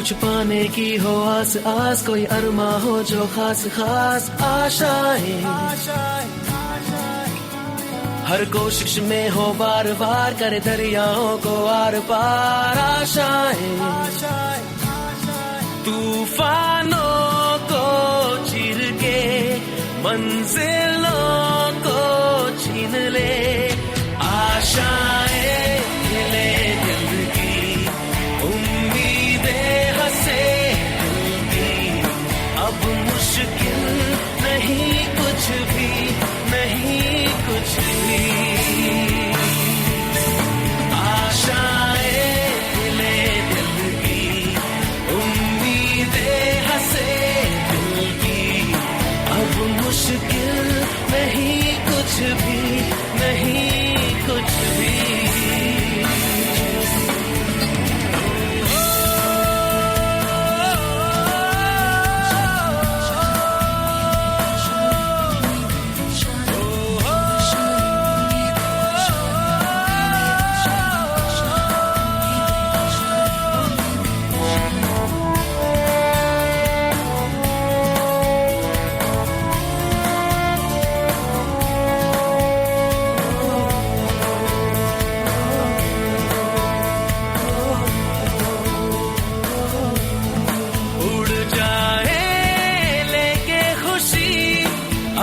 कुछ पाने की हो आस आस, कोई अरमा हो जो खास खास आशाएं, हर कोशिश में हो बार बार, करे दरियाओं को आर पार आशाएं, तूफानों को चीर के मंजिलों को छीन ले, आशाएं खिले दिल की, उम्मीदें हंसे दिल की, अब मुश्किल नहीं कुछ भी, नहीं कुछ भी, आशाएं खिले दिल की, उम्मीदें हंसे दिल की, अब मुश्किल नहीं कुछ भी, नहीं कुछ भी।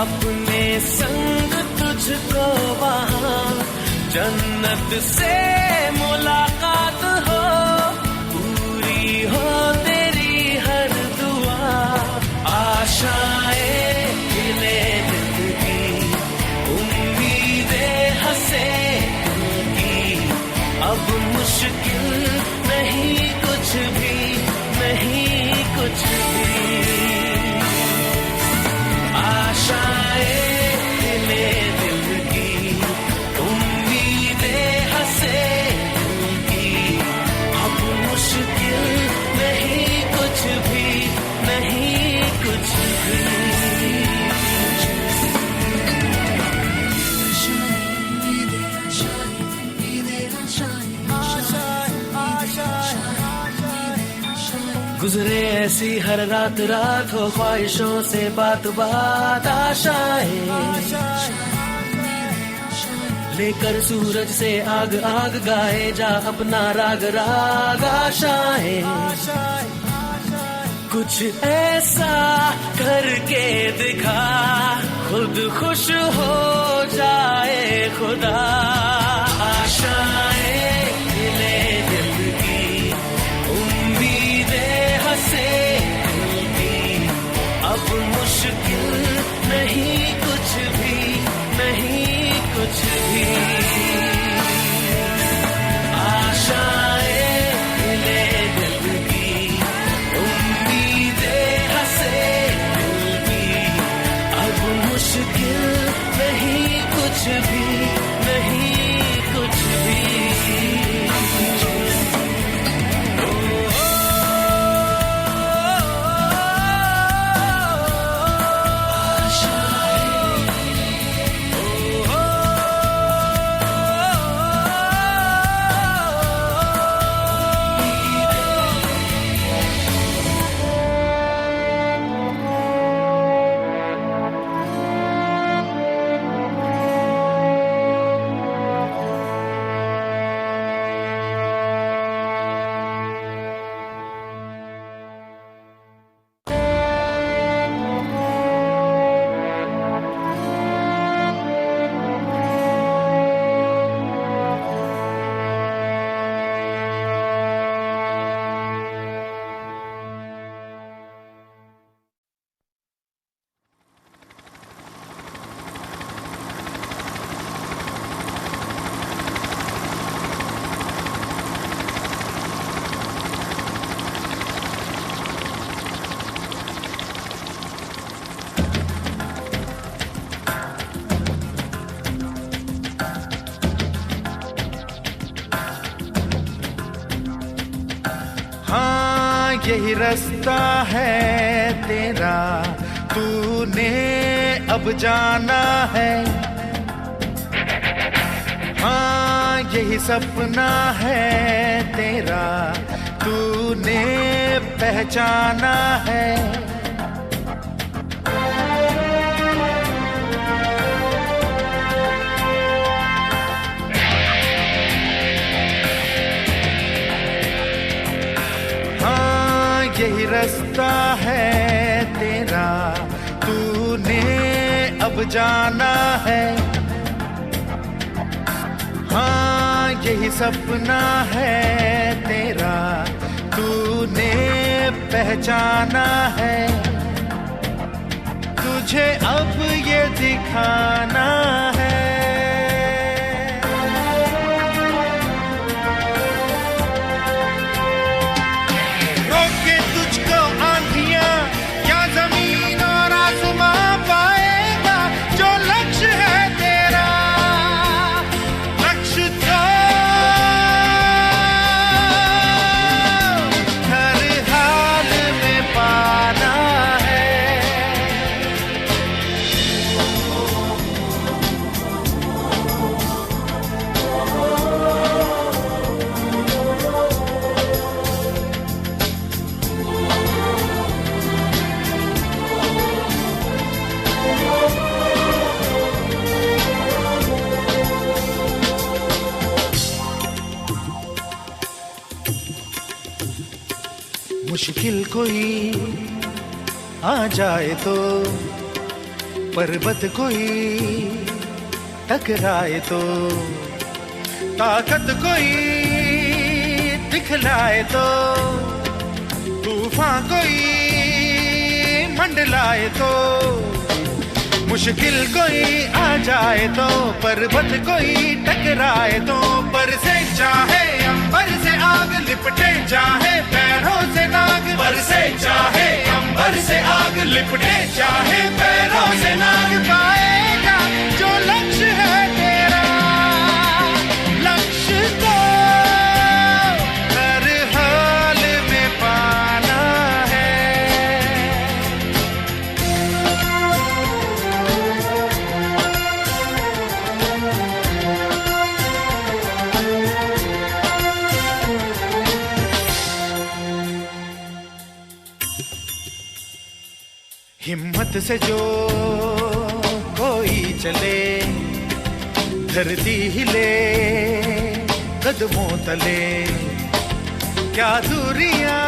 अपने संग तुझको वहाँ जन्नत से मुलाकात हो, पूरी हो तेरी हर दुआ, आशाएं खिले दिल की, उम्मीदें हंसे दिल की, अब मुश्किल नहीं कुछ भी, नहीं कुछ भी, आशाएं खिले दिल की, उम्मीदें हंसे दिल की, अब मुश्किल नहीं कुछ भी, नहीं कुछ भी। गुजरे ऐसी हर रात रात, हो ख्वाहिशों से बात बात, आशाएं लेकर सूरज से आग आग, गाए जा अपना राग राग, आशाएं कुछ ऐसा करके दिखा, खुद खुश हो जाए खुदा, आशाएं खिले दिल की, उम्मीदें हंसे दिल की, अब मुश्किल नहीं कुछ भी, नहीं कुछ भी, आशाएं खिले दिल की, उम्मीदें हंसे दिल की, अब मुश्किल नहीं कुछ भी, नहीं कुछ भी। यही रास्ता है तेरा, तूने अब जाना है, हाँ यही सपना है तेरा, तूने पहचाना है। हाँ यही रास्ता है तेरा, तूने अब जाना है। हाँ यही सपना है तेरा, तूने पहचाना है। तुझे अब ये दिखाना है। रोके तुझको आंधियां या जमीन और आसमां पाएगा जो लक्ष्य है तेरा। लक्ष्य तो हर हाल में पाना है। मुश्किल कोई आ जाए तो, पर्वत कोई टकराए तो, ताकत कोई दिखलाए तो, तूफान कोई मंडलाए तो। मुश्किल कोई आ जाए तो, पर्वत कोई टकराए तो, पर से चाहे अंबर से आग लिपटे चाहे पैरों से नाग, पर से चाहे अंबर से आग लिपटे चाहे पैरों से नाग, पाएगा जो लक्ष्य है तेरा। लक्ष्य तो हर हाल में पाना है। हिम्मत से जो कोई चले, धरती हिले कदमों तले। क्या दूरियां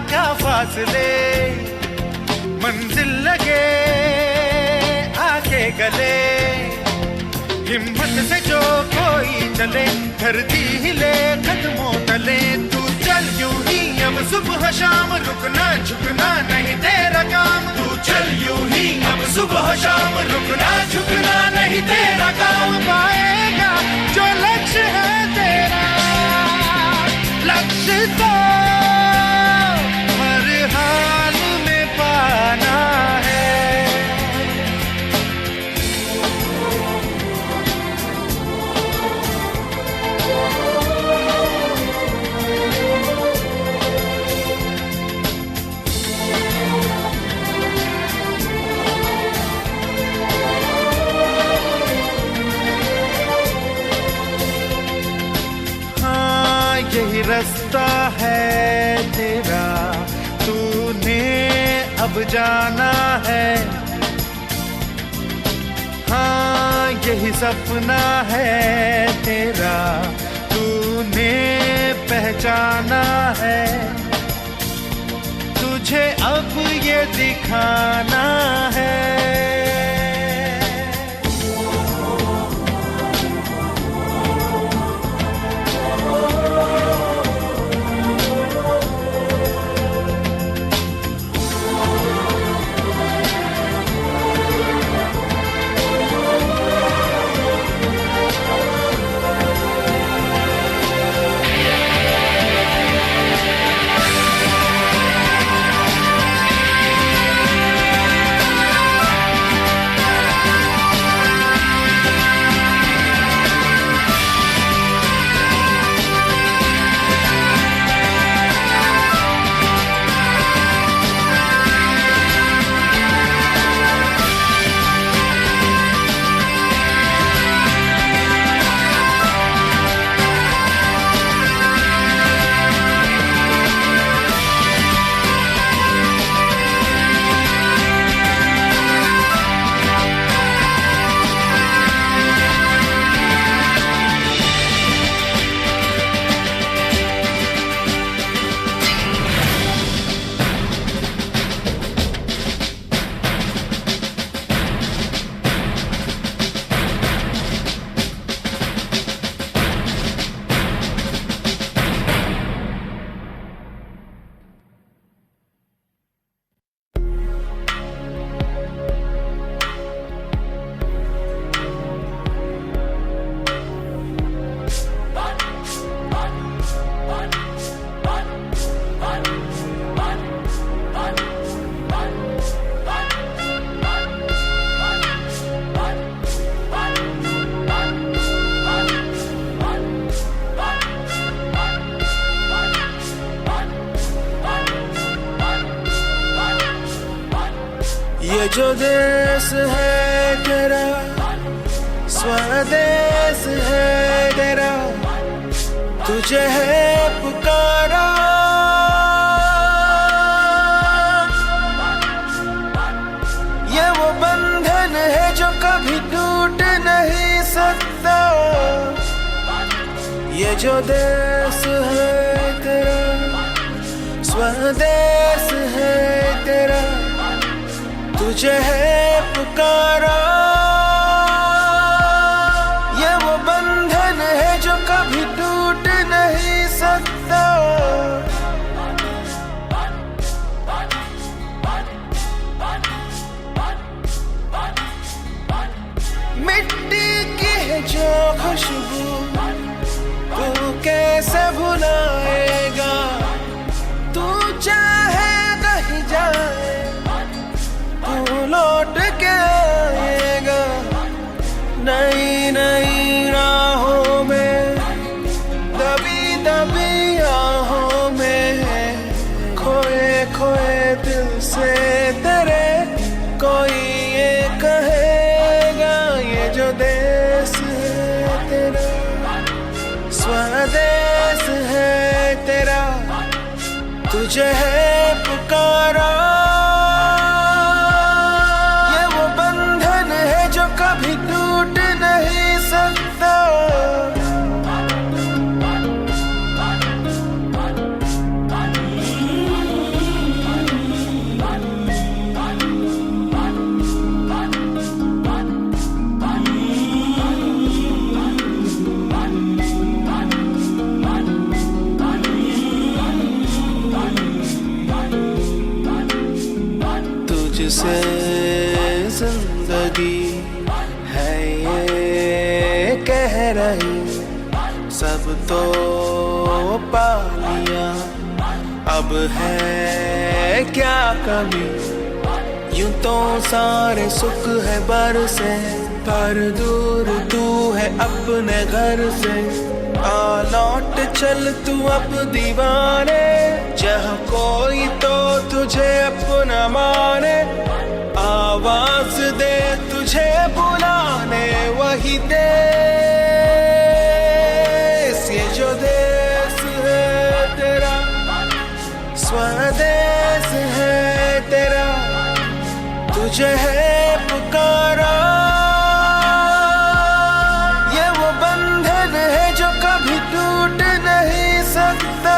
क्या फासले, मंजिल लगे आके गले। हिम्मत से जो कोई चले, धरती हिले कदमों तले। तू चल यूं ही अब सुबह शाम, रुकना झुकना नहीं तेरा काम। तू चल यूं ही अब सुबह शाम, रुकना झुकना नहीं तेरा काम। पाएगा जो लक्ष्य है तेरा। लक्ष्य तो हर हाल में पाना है। यही रास्ता है तेरा, तूने अब जाना है। हाँ यही सपना है तेरा, तूने पहचाना है। तुझे अब ये दिखाना है। ये जो देश है तेरा, स्वदेश है तेरा, तुझे है पुकारा। ये वो बंधन है जो कभी टूट नहीं सकता। ये जो देश है तेरा, स्वदेश है तेरा, तुझे है पुकारा। ये वो बंधन है जो कभी टूट नहीं सकता। मिट्टी की है जो खुशबू तू कैसे भुलाएगा। तू चाहे कहीं जाए तू लौट के आएगा। नई नई राहों में, दबी दबी आहों में, खोए खोए दिल से तेरे कोई ये कहेगा। ये जो देश है तेरा, स्वदेश है तेरा, तुझे है पुकारा। ये वो बंधन है जो कभी टूट नहीं सकता। तुझसे जिंदगी है ये कह रही, सब तो पा लिया, अब है क्या कमी। यूं तो सारे सुख है बरसे, पर दूर तू है अपने घर से। आ लौट चल तू अब दीवाने, जहाँ कोई तो तुझे अपना माने। आवाज दे तुझे बुलाने वही देश। ये जो देश है तेरा, स्वदेश है तेरा, तुझे है पुकारा। ये वो बंधन है जो कभी टूट नहीं सकता।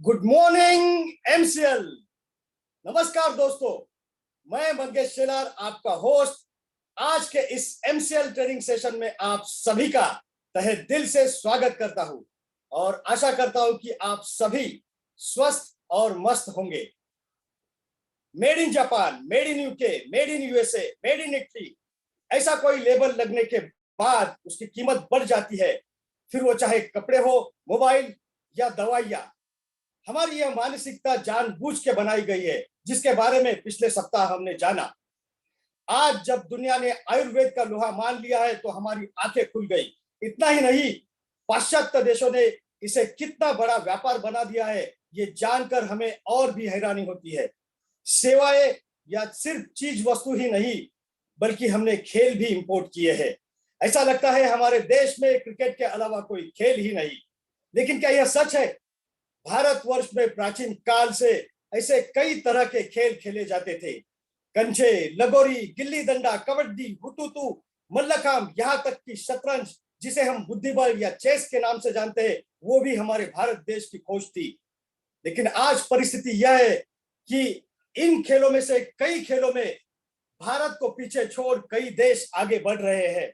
Good morning MCL. नमस्कार दोस्तों, मैं मंगेश शेलार आपका होस्ट आज के इस एमसीएल ट्रेनिंग सेशन में आप सभी का तहे दिल से स्वागत करता हूं और आशा करता हूं कि आप सभी स्वस्थ और मस्त होंगे। Made in Japan, made in UK, made in USA, made in Italy, ऐसा कोई लेबल लगने के बाद उसकी कीमत बढ़ जाती है, फिर वो चाहे कपड़े हो, मोबाइल या दवाइयां। हमारी यह मानसिकता जानबूझ के बनाई गई है, जिसके बारे में पिछले सप्ताह हमने जाना। आज जब दुनिया ने आयुर्वेद का लोहा मान लिया है तो हमारी आंखें खुल गई। इतना ही नहीं, पाश्चात्य देशों ने इसे कितना बड़ा व्यापार बना दिया है, ये जानकर हमें और भी हैरानी होती है। सेवाएं या सिर्फ चीज वस्तु ही नहीं, बल्कि हमने खेल भी इंपोर्ट किए हैं। ऐसा लगता है हमारे देश में क्रिकेट के अलावा कोई खेल ही नहीं। लेकिन क्या यह सच है? भारतवर्ष में प्राचीन काल से ऐसे कई तरह के खेल खेले जाते थे। कंचे, लगोरी, गिल्ली डंडा, कबड्डी, हुतुतु, मल्लखांब, यहाँ तक कि शतरंज, जिसे हम बुद्धिबल या चेस के नाम से जानते हैं, वो भी हमारे भारत देश की खोज थी। लेकिन आज परिस्थिति यह है कि इन खेलों में से कई खेलों में भारत को पीछे छोड़ कई देश आगे बढ़ रहे हैं।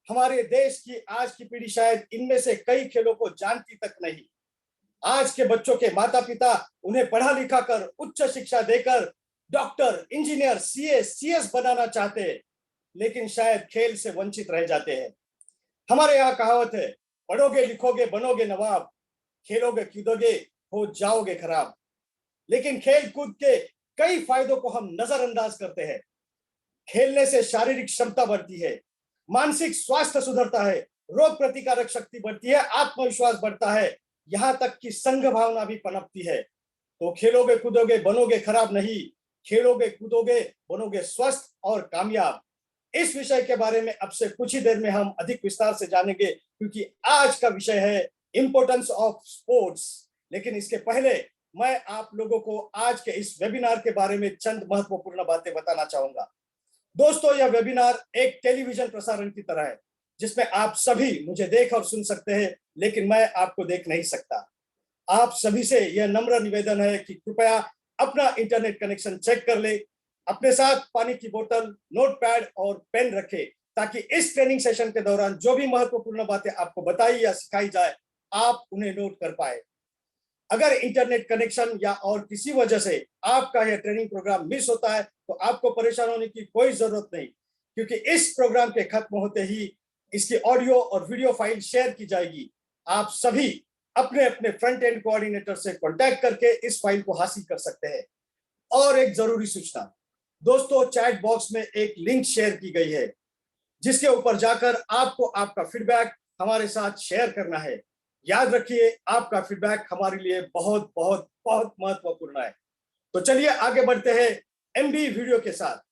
हमारे देश की आज की पीढ़ी शायद इनमें से कई खेलों को जानती तक नहीं। आज के बच्चों के माता पिता उन्हें पढ़ा लिखा कर उच्च शिक्षा देकर डॉक्टर, इंजीनियर, सीएस बनाना चाहते हैं, लेकिन शायद खेल से वंचित रह जाते हैं। हमारे यहाँ कहावत है, पढ़ोगे लिखोगे बनोगे नवाब, खेलोगे कूदोगे हो जाओगे खराब। लेकिन खेल कूद के कई फायदों को हम नजरअंदाज करते हैं। खेलने से शारीरिक क्षमता बढ़ती है, मानसिक स्वास्थ्य सुधरता है, रोग प्रतिकारक शक्ति बढ़ती है, आत्मविश्वास बढ़ता है, यहाँ तक कि संघ भावना भी पनपती है। तो खेलोगे कूदोगे बनोगे खराब नहीं, खेलोगे कूदोगे बनोगे स्वस्थ और कामयाब। इस विषय के बारे में अब से कुछ ही देर में हम अधिक विस्तार से जानेंगे, क्योंकि आज का विषय है इंपोर्टेंस ऑफ स्पोर्ट्स। लेकिन इसके पहले मैं आप लोगों को आज के इस वेबिनार के बारे में चंद महत्वपूर्ण बातें बताना चाहूंगा। दोस्तों, यह वेबिनार एक टेलीविजन प्रसारण की तरह है, जिसमें आप सभी मुझे देख और सुन सकते हैं, लेकिन मैं आपको देख नहीं सकता। आप सभी से यह नम्र निवेदन है कि कृपया अपना इंटरनेट कनेक्शन चेक कर ले, अपने साथ पानी की बोतल, नोटपैड और पेन रखें, ताकि इस ट्रेनिंग सेशन के दौरान जो भी महत्वपूर्ण बातें आपको बताई या सिखाई जाए, आप उन्हें नोट कर पाए। अगर इंटरनेट कनेक्शन या और किसी वजह से आपका यह ट्रेनिंग प्रोग्राम मिस होता है तो आपको परेशान होने की कोई जरूरत नहीं, क्योंकि इस प्रोग्राम के खत्म होते ही इसकी ऑडियो और वीडियो फाइल शेयर की जाएगी। आप सभी अपने अपने फ्रंट एंड कोऑर्डिनेटर से कांटेक्ट करके इस फाइल को हासिल कर सकते हैं। और एक जरूरी सूचना दोस्तों, चैट बॉक्स में एक लिंक शेयर की गई है, जिसके ऊपर जाकर आपको आपका फीडबैक हमारे साथ शेयर करना है। याद रखिए, आपका फीडबैक हमारे लिए बहुत बहुत बहुत महत्वपूर्ण है। तो चलिए आगे बढ़ते हैं एमबी वीडियो के साथ।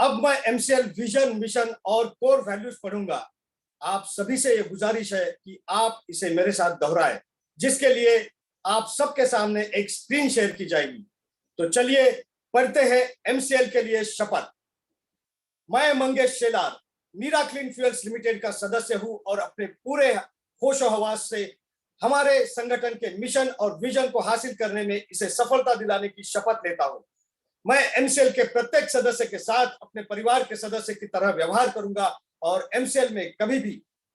अब मैं एमसीएल विजन, मिशन और कोर वैल्यूज पढ़ूंगा। आप सभी से यह गुजारिश है कि आप इसे मेरे साथ दोहराएं, जिसके लिए आप सबके सामने एक स्क्रीन शेयर की जाएगी। तो चलिए पढ़ते हैं एमसीएल के लिए शपथ। मैं Mangesh Shelar Mira clean fuels limited का सदस्य हूं और अपने पूरे होशो हवास से हमारे संगठन के मिशन और विजन को हासिल करने में इसे सफलता दिलाने की शपथ लेता हूं। मैं एमसीएल के प्रत्येक सदस्य के साथ अपने परिवार के सदस्य की तरह व्यवहार करूंगा और एमसीएल में कभी भी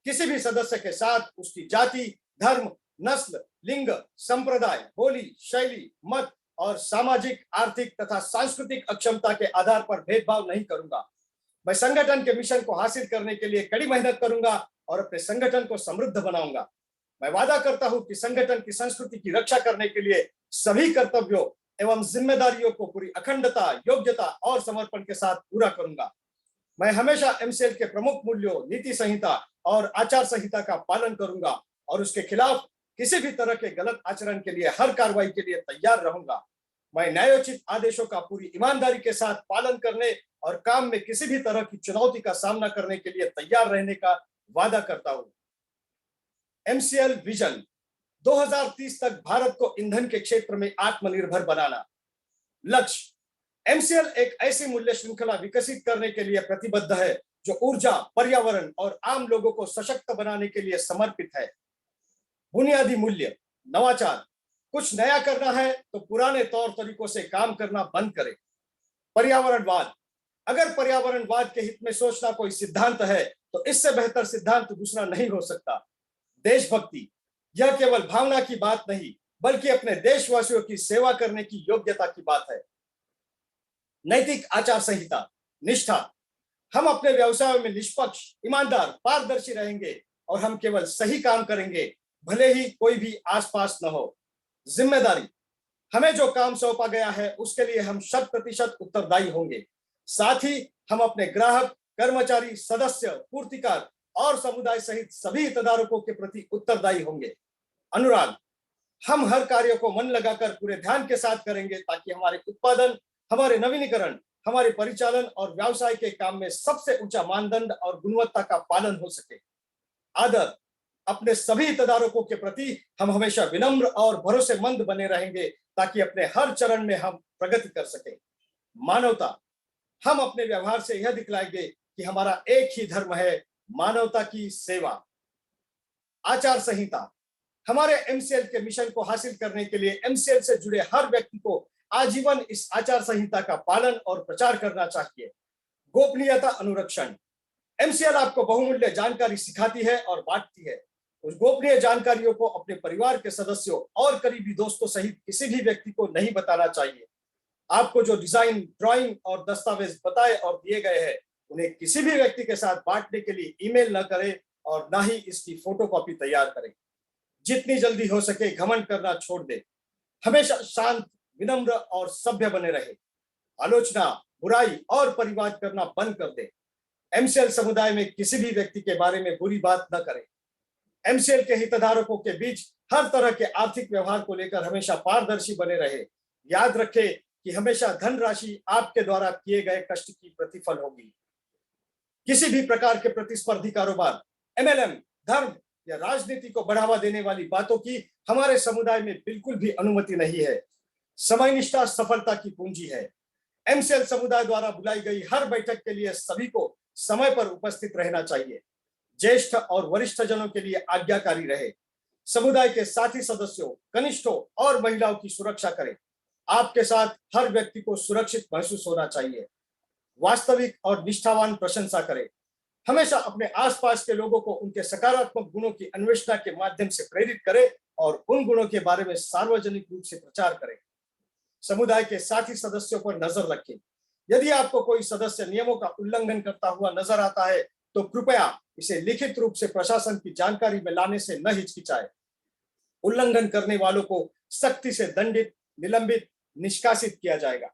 किसी भी सदस्य के साथ उसकी जाति, धर्म, नस्ल, लिंग, संप्रदाय, बोली, शैली, मत और सामाजिक, आर्थिक तथा सांस्कृतिक अक्षमता के आधार पर भेदभाव नहीं करूंगा। मैं संगठन के मिशन को हासिल करने के लिए कड़ी मेहनत करूंगा और अपने संगठन को समृद्ध बनाऊंगा। मैं वादा करता हूं कि संगठन की संस्कृति की रक्षा करने के लिए सभी कर्तव्यों एवं जिम्मेदारियों को पूरी अखंडता, योग्यता और समर्पण के साथ पूरा करूंगा। मैं हमेशा एमसीएल के प्रमुख मूल्यों, नीति संहिता और आचार संहिता का पालन करूंगा और उसके खिलाफ किसी भी तरह के गलत आचरण के लिए हर कार्रवाई के लिए तैयार रहूंगा। मैं न्यायोचित आदेशों का पूरी ईमानदारी के साथ पालन करने और काम में किसी भी तरह की चुनौती का सामना करने के लिए तैयार रहने का वादा करता हूं। एमसीएल विजन 2030 तक भारत को ईंधन के क्षेत्र में आत्मनिर्भर बनाना। लक्ष्य, एमसीएल एक ऐसी मूल्य श्रृंखला विकसित करने के लिए प्रतिबद्ध है जो ऊर्जा, पर्यावरण और आम लोगों को सशक्त बनाने के लिए समर्पित है। बुनियादी मूल्य, नवाचार, कुछ नया करना है तो पुराने तौर तरीकों से काम करना बंद करें। पर्यावरणवाद, अगर पर्यावरणवाद के हित में सोचना कोई सिद्धांत है तो इससे बेहतर सिद्धांत दूसरा नहीं हो सकता। देशभक्ति, यह केवल भावना की बात नहीं बल्कि अपने देशवासियों की सेवा करने की योग्यता की बात है। नैतिक आचार संहिता, निष्ठा, हम अपने व्यवसायों में निष्पक्ष, ईमानदार, पारदर्शी रहेंगे और हम केवल सही काम करेंगे, भले ही कोई भी आसपास न हो। जिम्मेदारी, हमें जो काम सौंपा गया है उसके लिए हम 100% उत्तरदायी होंगे। साथ ही हम अपने ग्राहक, कर्मचारी, सदस्य, पूर्तिकार और समुदाय सहित सभी हितधारकों के प्रति उत्तरदायी होंगे। अनुराग, हम हर कार्य को मन लगाकर पूरे ध्यान के साथ करेंगे ताकि हमारे उत्पादन, हमारे नवीनीकरण, हमारे परिचालन और व्यवसाय के काम में सबसे ऊंचा मानदंड और गुणवत्ता का पालन हो सके। आदर, अपने सभी हितधारकों के प्रति हम हमेशा विनम्र और भरोसेमंद बने रहेंगे ताकि अपने हर चरण में हम प्रगति कर सके। मानवता, हम अपने व्यवहार से यह दिखलाएंगे कि हमारा एक ही धर्म है, मानवता की सेवा। आचार संहिता, हमारे एमसीएल के मिशन को हासिल करने के लिए एमसीएल से जुड़े हर व्यक्ति को आजीवन इस आचार संहिता का पालन और प्रचार करना चाहिए। गोपनीयता अनुरक्षण, एमसीएल आपको बहुमूल्य जानकारी सिखाती है और बांटती है। उस गोपनीय जानकारियों को अपने परिवार के सदस्यों और करीबी दोस्तों सहित किसी भी व्यक्ति को नहीं बताना चाहिए। आपको जो डिजाइन, ड्राइंग और दस्तावेज बताए और दिए गए हैं उन्हें किसी भी व्यक्ति के साथ बांटने के लिए ईमेल न करें और न ही इसकी फोटोकॉपी तैयार करें। जितनी जल्दी हो सके घमंड करना छोड़ दे। हमेशा शांत, विनम्र और सभ्य बने रहे। आलोचना, बुराई और परिवाद करना बंद कर दे। एमसीएल समुदाय में किसी भी व्यक्ति के बारे में बुरी बात न करें। एमसीएल के हितधारकों के बीच हर तरह के आर्थिक व्यवहार को लेकर हमेशा पारदर्शी बने रहे। याद रखें कि हमेशा धनराशि आपके द्वारा किए गए कष्ट की प्रतिफल होगी। किसी भी प्रकार के प्रतिस्पर्धी कारोबार, एमएलएम, धर्म या राजनीति को बढ़ावा देने वाली बातों की हमारे समुदाय में बिल्कुल भी अनुमति नहीं है। समयनिष्ठा सफलता की पूंजी है। एमसीएल समुदाय द्वारा बुलाई गई हर बैठक के लिए सभी को समय पर उपस्थित रहना चाहिए। ज्येष्ठ और वरिष्ठ जनों के लिए आज्ञाकारी रहे। समुदाय के साथी सदस्यों, कनिष्ठों और महिलाओं की सुरक्षा करें। आपके साथ हर व्यक्ति को सुरक्षित महसूस होना चाहिए। वास्तविक और निष्ठावान प्रशंसा करें। हमेशा अपने आसपास के लोगों को उनके सकारात्मक गुणों की अन्वेषणा के माध्यम से प्रेरित करें और उन गुणों के बारे में सार्वजनिक रूप से प्रचार करें। समुदाय के साथी सदस्यों पर नजर रखें। यदि आपको कोई सदस्य नियमों का उल्लंघन करता हुआ नजर आता है तो कृपया इसे लिखित रूप से प्रशासन की जानकारी में लाने से न हिचकिचाए। उल्लंघन करने वालों को सख्ती से दंडित, निलंबित, निष्कासित किया जाएगा।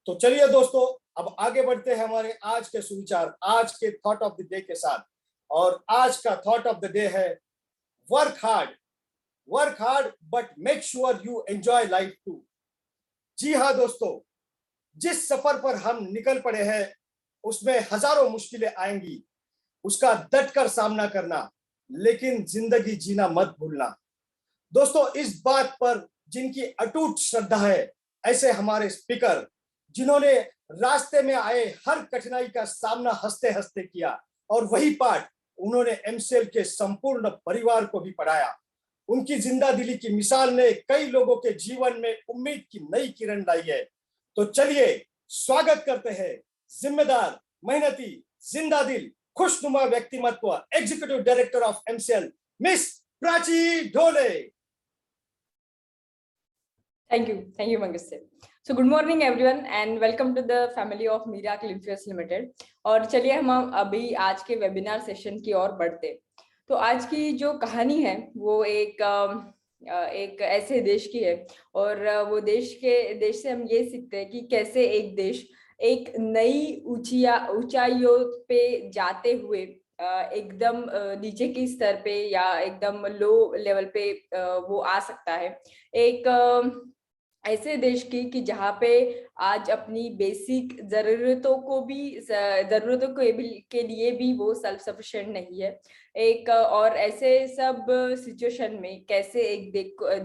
तो चलिए दोस्तों, अब आगे बढ़ते हैं हमारे आज के सुविचार, आज के थॉट ऑफ द डे के साथ। और आज का थॉट ऑफ द डे है work hard but make sure you enjoy life too. जी हाँ दोस्तों, जिस सफर पर हम निकल पड़े हैं उसमें हजारों मुश्किलें आएंगी, उसका डटकर सामना करना, लेकिन जिंदगी जीना मत भूलना। दोस्तों, इस बात पर जिनकी अटूट श्रद्धा है, ऐसे हमारे स्पीकर जिन्होंने रास्ते में आए हर कठिनाई का सामना हंसते हंसते किया, और वही पाठ उन्होंने एमसीएल के संपूर्ण परिवार को भी पढ़ाया। उनकी जिंदा दिली की मिसाल ने कई लोगों के जीवन में उम्मीद की नई किरण लाई है। तो चलिए स्वागत करते हैं जिम्मेदार, मेहनती, जिंदा दिल, खुशनुमा व्यक्तिमत्व, executive director of MCL, miss Prachi Dhole. Thank you, Mangesh sir. So good morning everyone and welcome to the family of Miracle Influence Limited. और चलिए हम अभी आज के वेबिनार सेशन की ओर बढ़ते हैं। तो आज की जो कहानी है वो एक ऐसे देश की है, और वो देश से हम ये सीखते हैं कि कैसे एक देश एक नई ऊंचाइयों पे जाते हुए एकदम नीचे की स्तर पे या एकदम लो लेवल पे वो आ सकता है। एक ऐसे देश की कि जहाँ पे आज अपनी बेसिक जरूरतों के लिए भी वो सेल्फ सफिशिएंट नहीं है। एक और ऐसे सब सिचुएशन में कैसे एक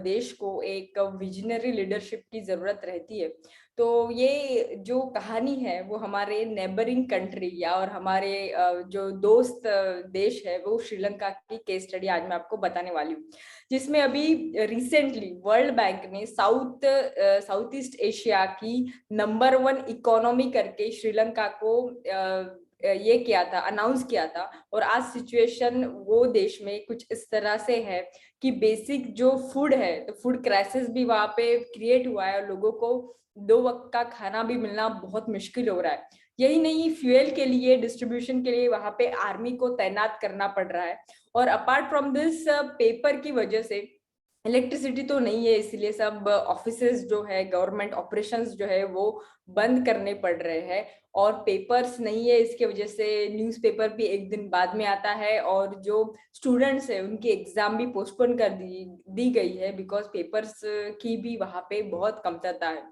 देश को एक विजनरी लीडरशिप की जरूरत रहती है। तो ये जो कहानी है वो हमारे नेबरिंग कंट्री या और हमारे जो दोस्त देश है वो श्रीलंका की केस स्टडी आज मैं आपको बताने वाली हूँ, जिसमें अभी रिसेंटली वर्ल्ड बैंक ने साउथ ईस्ट एशिया की नंबर 1 इकोनॉमी करके श्रीलंका को ये किया था, अनाउंस किया था। और आज सिचुएशन वो देश में कुछ इस तरह से है कि बेसिक जो फूड है, तो फूड क्राइसिस भी वहां पे क्रिएट हुआ है और लोगों को 2 वक्त का खाना भी मिलना बहुत मुश्किल हो रहा है। यही नहीं, फ्यूल के लिए, डिस्ट्रीब्यूशन के लिए वहां पे आर्मी को तैनात करना पड़ रहा है। और अपार्ट फ्रॉम दिस, पेपर की वजह से इलेक्ट्रिसिटी तो नहीं है, इसलिए सब ऑफिसेज जो है, गवर्नमेंट ऑपरेशंस जो है वो बंद करने पड़ रहे हैं। और पेपर्स नहीं है, इसके वजह से न्यूज़पेपर भी एक दिन बाद में आता है, और जो स्टूडेंट्स है उनकी एग्जाम भी पोस्टपोन कर दी गई है, बिकॉज पेपर्स की भी वहां पे बहुत कमतरता है।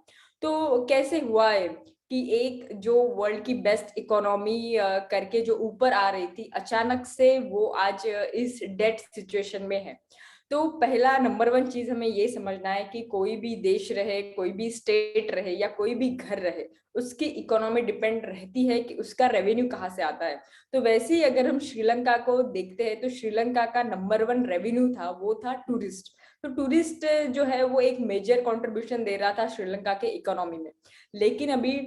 तो कैसे हुआ है कि एक जो वर्ल्ड की बेस्ट इकोनॉमी करके जो ऊपर आ रही थी, अचानक से वो आज इस डेट सिचुएशन में है। तो पहला नंबर 1 चीज हमें ये समझना है कि कोई भी देश रहे, कोई भी स्टेट रहे या कोई भी घर रहे, उसकी इकोनॉमी डिपेंड रहती है कि उसका रेवेन्यू कहाँ से आता है। तो वैसे ही अगर हम श्रीलंका को देखते हैं तो श्रीलंका का नंबर 1 रेवेन्यू था, वो था टूरिस्ट। तो टूरिस्ट जो है वो एक मेजर कंट्रीब्यूशन दे रहा था श्रीलंका के इकोनॉमी में। लेकिन अभी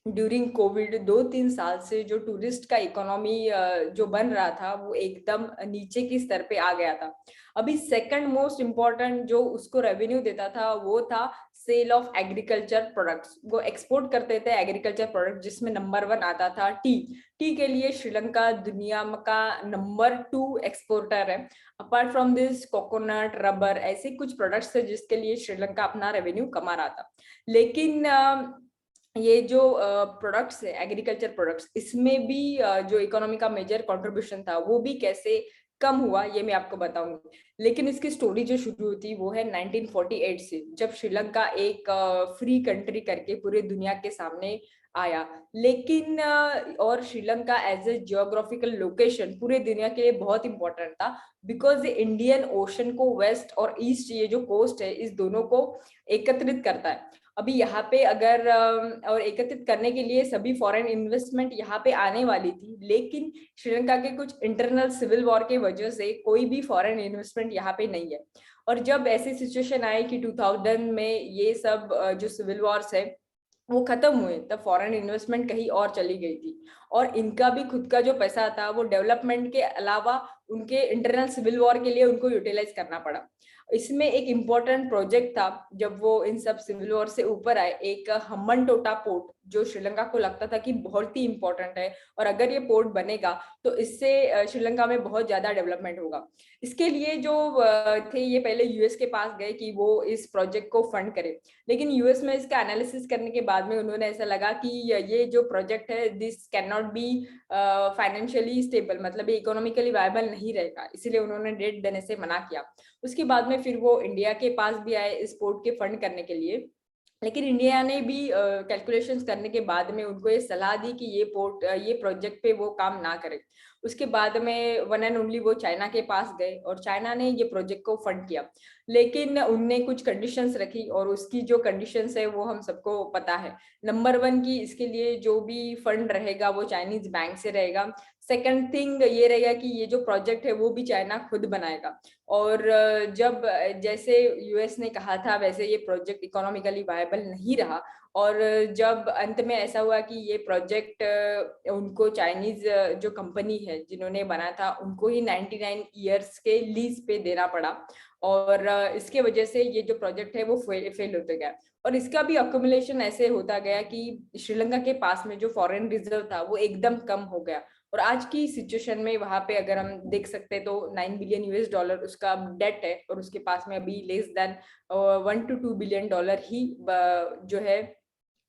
ड्यूरिंग कोविड 2-3 साल से जो टूरिस्ट का इकोनॉमी जो बन रहा था वो एकदम नीचे की स्तर पे आ गया था। अभी सेकंड मोस्ट इम्पोर्टेंट जो उसको रेवेन्यू देता था वो था सेल ऑफ एग्रीकल्चर प्रोडक्ट्स। वो एक्सपोर्ट करते थे एग्रीकल्चर प्रोडक्ट, जिसमें नंबर 1 आता था टी के लिए श्रीलंका दुनिया का नंबर 2 एक्सपोर्टर है। Apart from this, coconut, rubber, ऐसे कुछ प्रोडक्ट्स थे जिसके लिए श्रीलंका अपना रेवेन्यू कमा रहा था। लेकिन ये जो प्रोडक्ट्स है, एग्रीकल्चर प्रोडक्ट्स, इसमें भी जो इकोनॉमी का मेजर कंट्रीब्यूशन था वो भी कैसे कम हुआ ये मैं आपको बताऊंगी। लेकिन इसकी स्टोरी जो शुरू होती वो है 1948 से, जब श्रीलंका एक फ्री कंट्री करके पूरे दुनिया के सामने आया। लेकिन और Sri Lanka as a geographical location पूरे दुनिया के लिए बहुत इंपॉर्टेंट था, बिकॉज इंडियन ओशन को वेस्ट और ईस्ट, ये जो कोस्ट है, इस दोनों को एकत्रित करता है। अभी यहाँ पे अगर और एकत्रित करने के लिए सभी फॉरेन इन्वेस्टमेंट यहाँ पे आने वाली थी, लेकिन श्रीलंका के कुछ इंटरनल सिविल वॉर के वजह से कोई भी फॉरेन इन्वेस्टमेंट यहाँ पे नहीं है। और जब ऐसी सिचुएशन आई कि 2000 में ये सब जो सिविल वॉर्स है वो खत्म हुए, तब फॉरेन इन्वेस्टमेंट कहीं और चली गई थी, और इनका भी खुद का जो पैसा था वो डेवलपमेंट के अलावा उनके इंटरनल सिविल वॉर के लिए उनको यूटिलाइज करना पड़ा। इसमें एक इम्पोर्टेंट प्रोजेक्ट था जब वो इन सब सिविल वॉर से ऊपर आए, एक हम्बनटोटा पोर्ट, जो श्रीलंका को लगता था कि बहुत ही इंपॉर्टेंट है, और अगर ये पोर्ट बनेगा तो इससे श्रीलंका में बहुत ज्यादा डेवलपमेंट होगा। इसके लिए जो थे ये पहले यूएस के पास गए कि वो इस प्रोजेक्ट को फंड करे, लेकिन यूएस में इसका एनालिसिस करने के बाद में उन्होंने ऐसा लगा कि ये जो प्रोजेक्ट है this can not be financially stable, मतलब ये इकोनॉमिकली वायबल नहीं रहेगा, इसीलिए उन्होंने डेट देने से मना किया। उसके बाद में फिर वो इंडिया के पास भी आए इस पोर्ट के फंड करने के लिए, लेकिन इंडिया ने भी कैलकुलेशंस करने के बाद में उनको ये सलाह दी कि ये प्रोजेक्ट पे वो काम ना करे। उसके बाद में वन एंड ओनली वो चाइना के पास गए और चाइना ने ये प्रोजेक्ट को फंड किया, लेकिन उनने कुछ कंडीशंस रखी और उसकी जो कंडीशंस है वो हम सबको पता है। नंबर 1 की इसके लिए जो भी फंड रहेगा वो चाइनीज बैंक से रहेगा। सेकंड थिंग ये रहेगा कि ये जो प्रोजेक्ट है वो भी चाइना खुद बनाएगा। और जब जैसे यूएस ने कहा था वैसे ये प्रोजेक्ट इकोनॉमिकली वायबल नहीं रहा, और जब अंत में ऐसा हुआ कि ये प्रोजेक्ट उनको चाइनीज जो कंपनी है जिन्होंने बनाया था उनको ही 99 ईयर्स के लीज पे देना पड़ा, और इसके वजह से ये जो प्रोजेक्ट है वो फेल होते गया। और इसका भी अक्यूमुलेशन ऐसे होता गया कि श्रीलंका के पास में जो फॉरेन रिजर्व था वो एकदम कम हो गया, और आज की सिचुएशन में वहां पे अगर हम देख सकते हैं तो 9 बिलियन यूएस डॉलर उसका डेट है, और उसके पास में अभी less than 1 to 2 billion dollar ही जो है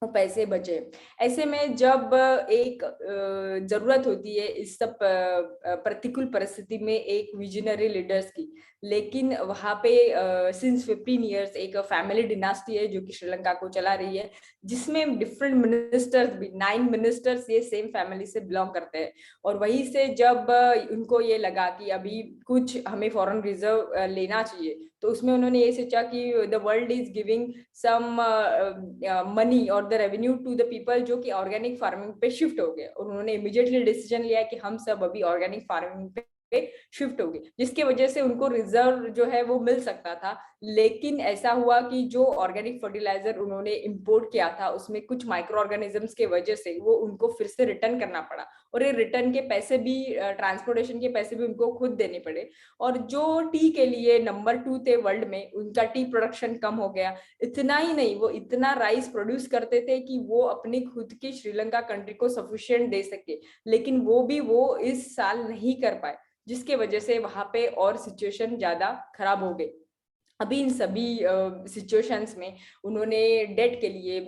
वो पैसे बचे। ऐसे में जब एक जरूरत होती है इस सब प्रतिकूल परिस्थिति में एक विजनरी लीडर्स की, लेकिन वहां पे सिंस 15 इयर्स एक फैमिली डिनास्टी है जो कि श्रीलंका को चला रही है, जिसमें डिफरेंट मिनिस्टर्स भी 9 मिनिस्टर्स ये सेम फैमिली से बिलोंग करते हैं। और वहीं से जब उनको ये लगा कि अभी कुछ हमें फॉरेन रिजर्व लेना चाहिए, तो उसमें उन्होंने ये सोचा कि the world is giving some money और the revenue to the people जो कि ऑर्गेनिक फार्मिंग पे शिफ्ट हो गए, और उन्होंने इमीडिएटली डिसीजन लिया कि हम सब अभी ऑर्गेनिक फार्मिंग पे शिफ्ट हो गए, जिसके वजह से उनको रिजर्व जो है वो मिल सकता था। लेकिन ऐसा हुआ कि जो ऑर्गेनिक फर्टिलाइजर उन्होंने इंपोर्ट किया था उसमें कुछ माइक्रो ऑर्गेनिजम्स के वजह से वो उनको फिर से रिटर्न करना पड़ा, और ये रिटर्न के पैसे भी ट्रांसपोर्टेशन के पैसे भी उनको खुद देने पड़े। और जो टी के लिए नंबर 2 थे वर्ल्ड में, उनका टी प्रोडक्शन कम हो गया। इतना ही नहीं, वो इतना राइस प्रोड्यूस करते थे कि वो अपनी खुद की श्रीलंका कंट्री को सफिशिएंट दे सके, लेकिन वो इस साल नहीं कर पाए, जिसके वजह से वहां पे और सिचुएशन ज्यादा खराब हो गई। अभी इन सभी सिचुएशंस में उन्होंने डेट के लिए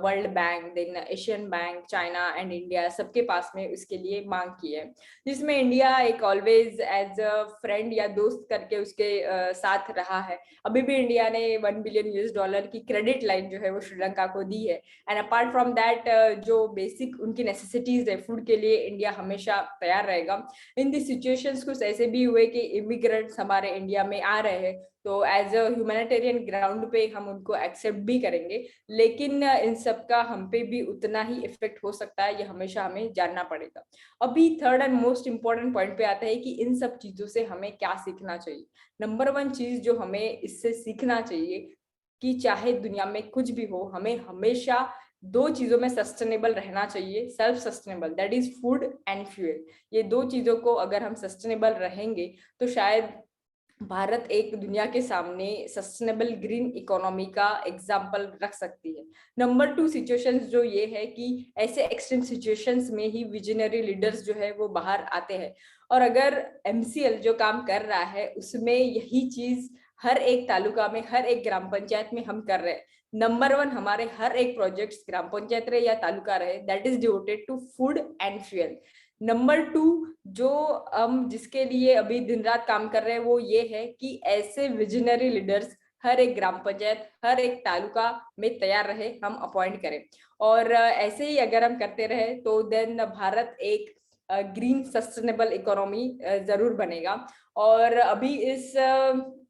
world bank, then Asian bank, China and India सबके पास में उसके लिए मांग की है, जिसमें इंडिया एक ऑलवेज एज अ फ्रेंड या दोस्त करके उसके साथ रहा है। अभी भी इंडिया ने 1 बिलियन यूएस डॉलर की क्रेडिट लाइन जो है वो श्रीलंका को दी है। एंड अपार्ट फ्रॉम दैट जो बेसिक उनकी नेसेसिटीज है फूड के लिए, इंडिया हमेशा तैयार रहेगा। इन दी सिचुएशंस कुछ ऐसे भी हुए कि इमिग्रेंट्स हमारे इंडिया में आ रहे हैं, तो एज अ ह्यूमैनिटेरियन ग्राउंड पे हम उनको एक्सेप्ट भी करेंगे, लेकिन इन सब का हम पे भी उतना ही इफेक्ट हो सकता है, ये हमेशा हमें जानना पड़ेगा। अभी third and most important point पे आता है कि इन सब चीजों से हमें क्या सीखना चाहिए। नंबर 1 चीज जो हमें इससे सीखना चाहिए कि चाहे दुनिया में कुछ भी हो, हमें हमेशा 2 चीजों में सस्टेनेबल रहना चाहिए। Self sustainable, that is food and fuel. ये 2 चीजों को अगर हम सस्टेनेबल रहेंगे तो शायद भारत एक दुनिया के सामने सस्टेनेबल ग्रीन इकोनॉमी का एग्जाम्पल रख सकती है। नंबर 2 सिचुएशंस जो ये है कि ऐसे एक्सट्रीम सिचुएशंस में ही विजनरी लीडर्स जो है वो बाहर आते हैं, और अगर एमसीएल जो काम कर रहा है उसमें यही चीज हर एक तालुका में, हर एक ग्राम पंचायत में हम कर रहे हैं। नंबर 1 हमारे हर एक प्रोजेक्ट ग्राम पंचायत रहे या तालुका रहे, that is devoted to food and fuel. Number 2 जो हम जिसके लिए अभी दिन रात काम कर रहे हैं वो ये है कि ऐसे विजनरी लीडर्स हर एक ग्राम पंचायत, हर एक तालुका में तैयार रहे, हम अपॉइंट करें। और ऐसे ही अगर हम करते रहे तो देन भारत एक ग्रीन सस्टेनेबल इकोनॉमी जरूर बनेगा। और अभी इस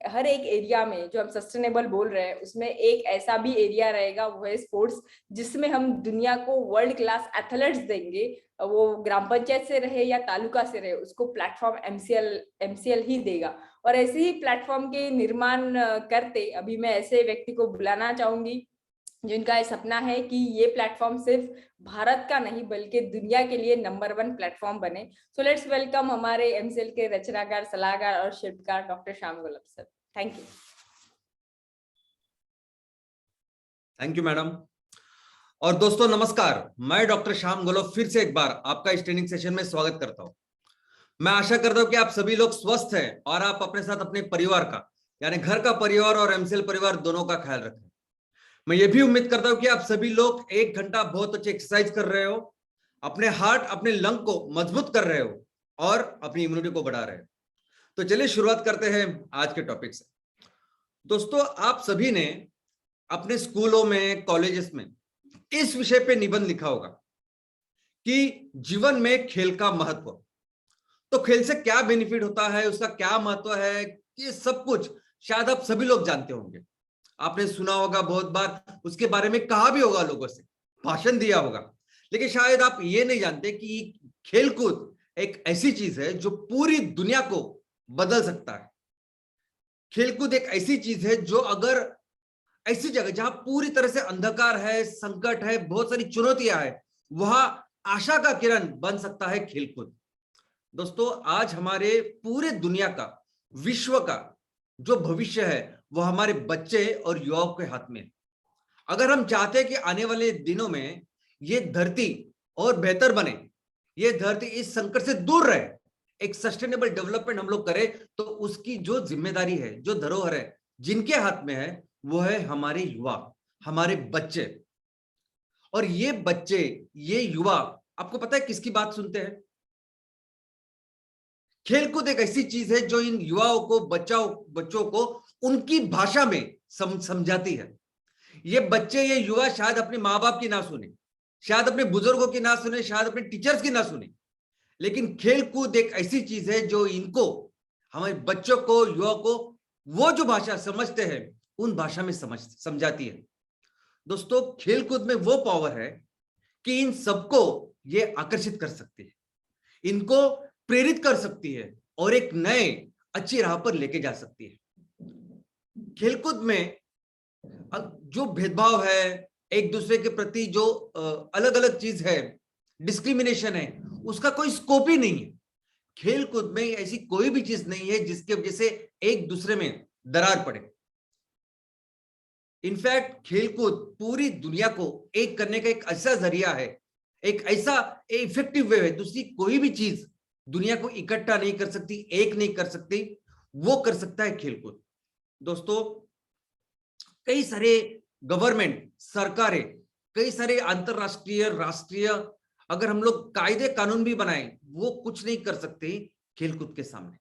हर एक एरिया में जो हम सस्टेनेबल बोल रहे हैं उसमें एक ऐसा भी एरिया रहेगा, वो है स्पोर्ट्स, जिसमें हम दुनिया को वर्ल्ड क्लास एथलेट्स देंगे। वो ग्राम पंचायत से रहे या तालुका से रहे, उसको प्लेटफॉर्म एमसीएल ही देगा। और ऐसे ही प्लेटफॉर्म के निर्माण करते अभी मैं ऐसे व्यक्ति को बुलाना चाहूंगी जिनका सपना है कि ये प्लेटफॉर्म सिर्फ भारत का नहीं बल्कि दुनिया के लिए नंबर 1 प्लेटफॉर्म बने। सो लेट्स वेलकम हमारे एमसीएल के रचनाकार, सलाहकार और शिल्पकार doctor Shyam Golab sir. Thank you. Thank you madam. और दोस्तों नमस्कार, मैं डॉक्टर श्याम गोलब फिर से एक बार आपका इस ट्रेनिंग सेशन में स्वागत करता हूं। मैं आशा करता हूं कि आप सभी लोग स्वस्थ हैं और आप अपने साथ अपने परिवार का, यानी घर का परिवार और एमसीएल परिवार दोनों का ख्याल रखें। मैं ये भी उम्मीद करता हूं कि आप सभी लोग 1 घंटा बहुत अच्छी एक्सरसाइज कर रहे हो, अपने हार्ट, अपने लंग को मजबूत कर रहे हो और अपनी इम्यूनिटी को बढ़ा रहे हो। तो चलिए शुरुआत करते हैं आज के टॉपिक से। दोस्तों आप सभी ने अपने स्कूलों में, कॉलेजेस में इस विषय पे निबंध लिखा होगा कि जीवन में खेल का महत्व। तो खेल से क्या बेनिफिट होता है, उसका क्या महत्व है, ये सब कुछ शायद आप सभी लोग जानते होंगे। आपने सुना होगा, बहुत बार उसके बारे में कहा भी होगा, लोगों से भाषण दिया होगा। लेकिन शायद आप ये नहीं जानते कि खेलकूद एक ऐसी चीज है जो पूरी दुनिया को बदल सकता है। खेलकूद एक ऐसी चीज है जो अगर ऐसी जगह जहां पूरी तरह से अंधकार है, संकट है, बहुत सारी चुनौतियां है, वहां आशा का किरण बन सकता है खेलकूद। दोस्तों, आज हमारे पूरे दुनिया का, विश्व का जो भविष्य है वो हमारे बच्चे और युवाओं के हाथ में है। अगर हम चाहते हैं कि आने वाले दिनों में ये धरती और बेहतर बने, ये धरती इस संकट से दूर रहे, एक सस्टेनेबल डेवलपमेंट हम लोग करें, तो उसकी जो जिम्मेदारी है, जो धरोहर है, जिनके हाथ में है, वो है हमारे युवा, हमारे बच्चे। और ये बच्चे, ये युवा, आपको पता है किसकी बात सुनते हैं? खेलकूद एक ऐसी चीज है जो इन युवाओं को, बच्चों को उनकी भाषा में समझाती है। ये बच्चे, ये युवा शायद अपने माँ बाप की ना सुने, शायद अपने बुजुर्गों की ना सुने, शायद अपने टीचर्स की ना सुने, लेकिन खेलकूद एक ऐसी चीज है जो इनको, हमारे बच्चों को, युवाओं को वो जो भाषा समझते हैं उन भाषा में समझाती है। दोस्तों, खेलकूद में वो पावर है कि इन सबको ये आकर्षित कर सकती है, इनको प्रेरित कर सकती है और एक नए अच्छी राह पर लेके जा सकती है। खेलकूद में जो भेदभाव है, एक दूसरे के प्रति जो अलग अलग चीज है, डिस्क्रिमिनेशन है, उसका कोई स्कोप ही नहीं है। खेलकूद में ऐसी कोई भी चीज नहीं है जिसके वजह से एक दूसरे में दरार पड़े। इनफैक्ट खेलकूद पूरी दुनिया को एक करने का एक ऐसा जरिया है, एक ऐसा इफेक्टिव वे है। दूसरी कोई भी चीज दुनिया को इकट्ठा नहीं कर सकती, एक नहीं कर सकती, वो कर सकता है खेलकूद। दोस्तों, कई सारे गवर्नमेंट, सरकारें, कई सारे अंतरराष्ट्रीय, राष्ट्रीय, अगर हम लोग कायदे कानून भी बनाएं, वो कुछ नहीं कर सकते खेलकूद के सामने।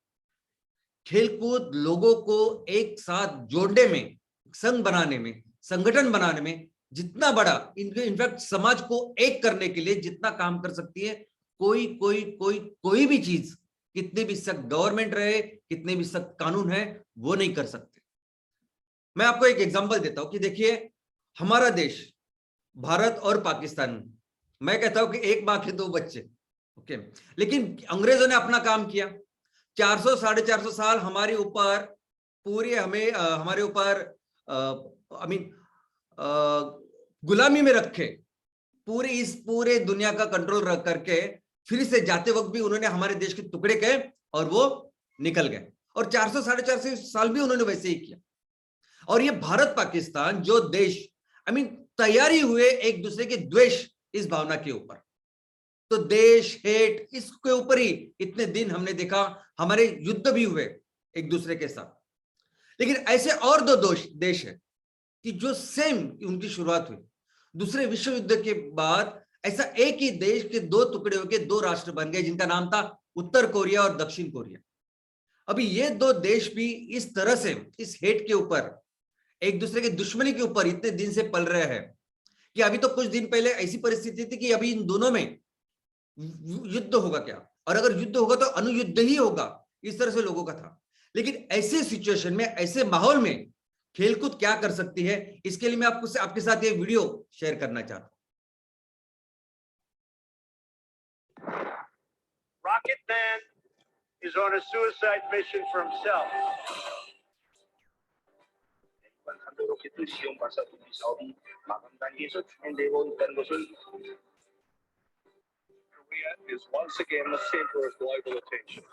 खेलकूद लोगों को एक साथ जोड़ने में, संघ बनाने में, संगठन बनाने में जितना बड़ा, इनफैक्ट समाज को एक करने के लिए जितना काम कर सकती है, कोई भी चीज, कितने भी सख्त गवर्नमेंट रहे, कितने भी सख्त कानून है, वो नहीं कर सकते। मैं आपको एक एग्जांपल देता हूं कि देखिए, हमारा देश भारत और पाकिस्तान, मैं कहता हूं कि एक मां के दो बच्चे, ओके। लेकिन अंग्रेजों ने अपना काम किया, 400 450 साल हमारे ऊपर, पूरे हमें हमारे ऊपर गुलामी में रखे, पूरे दुनिया का कंट्रोल रख करके, फिर से जाते वक्त भी उन्होंने हमारे देश के टुकड़े किए और वो निकल गए। और 400 450 साल भी उन्होंने वैसे ही किया। और ये भारत पाकिस्तान जो देश, तैयारी हुए एक दूसरे के द्वेष, इस भावना के ऊपर, तो देश हेट, इसके ऊपर ही इतने दिन हमने देखा, हमारे युद्ध भी हुए एक दूसरे के साथ। लेकिन ऐसे और दो देश है कि जो सेम उनकी शुरुआत हुई दूसरे विश्व युद्ध के बाद, ऐसा एक ही देश के दो टुकड़े होकर दो राष्ट्र बन गए, जिनका नाम था उत्तर कोरिया और दक्षिण कोरिया। अभी ये दो देश भी इस तरह से, इस हेट के ऊपर, एक दूसरे के दुश्मनी के ऊपर इतने दिन से पल रहे हैं कि अभी तो कुछ दिन पहले ऐसी परिस्थिति थी कि अभी इन दोनों में युद्ध होगा क्या, और अगर युद्ध होगा तो अणुयुद्ध ही होगा, इस तरह से लोगों का था। लेकिन ऐसे सिचुएशन में, ऐसे माहौल में खेलकूद क्या कर सकती है, इसके लिए मैं आपके साथ ये वीडियो शेयर करना चाहता हूं। Rocket Man is on a suicide mission for himself. Bandulok ito siyang para sa Saudi, makandang isot, hindi ko itan gusul. Korea is once again the center of global attention.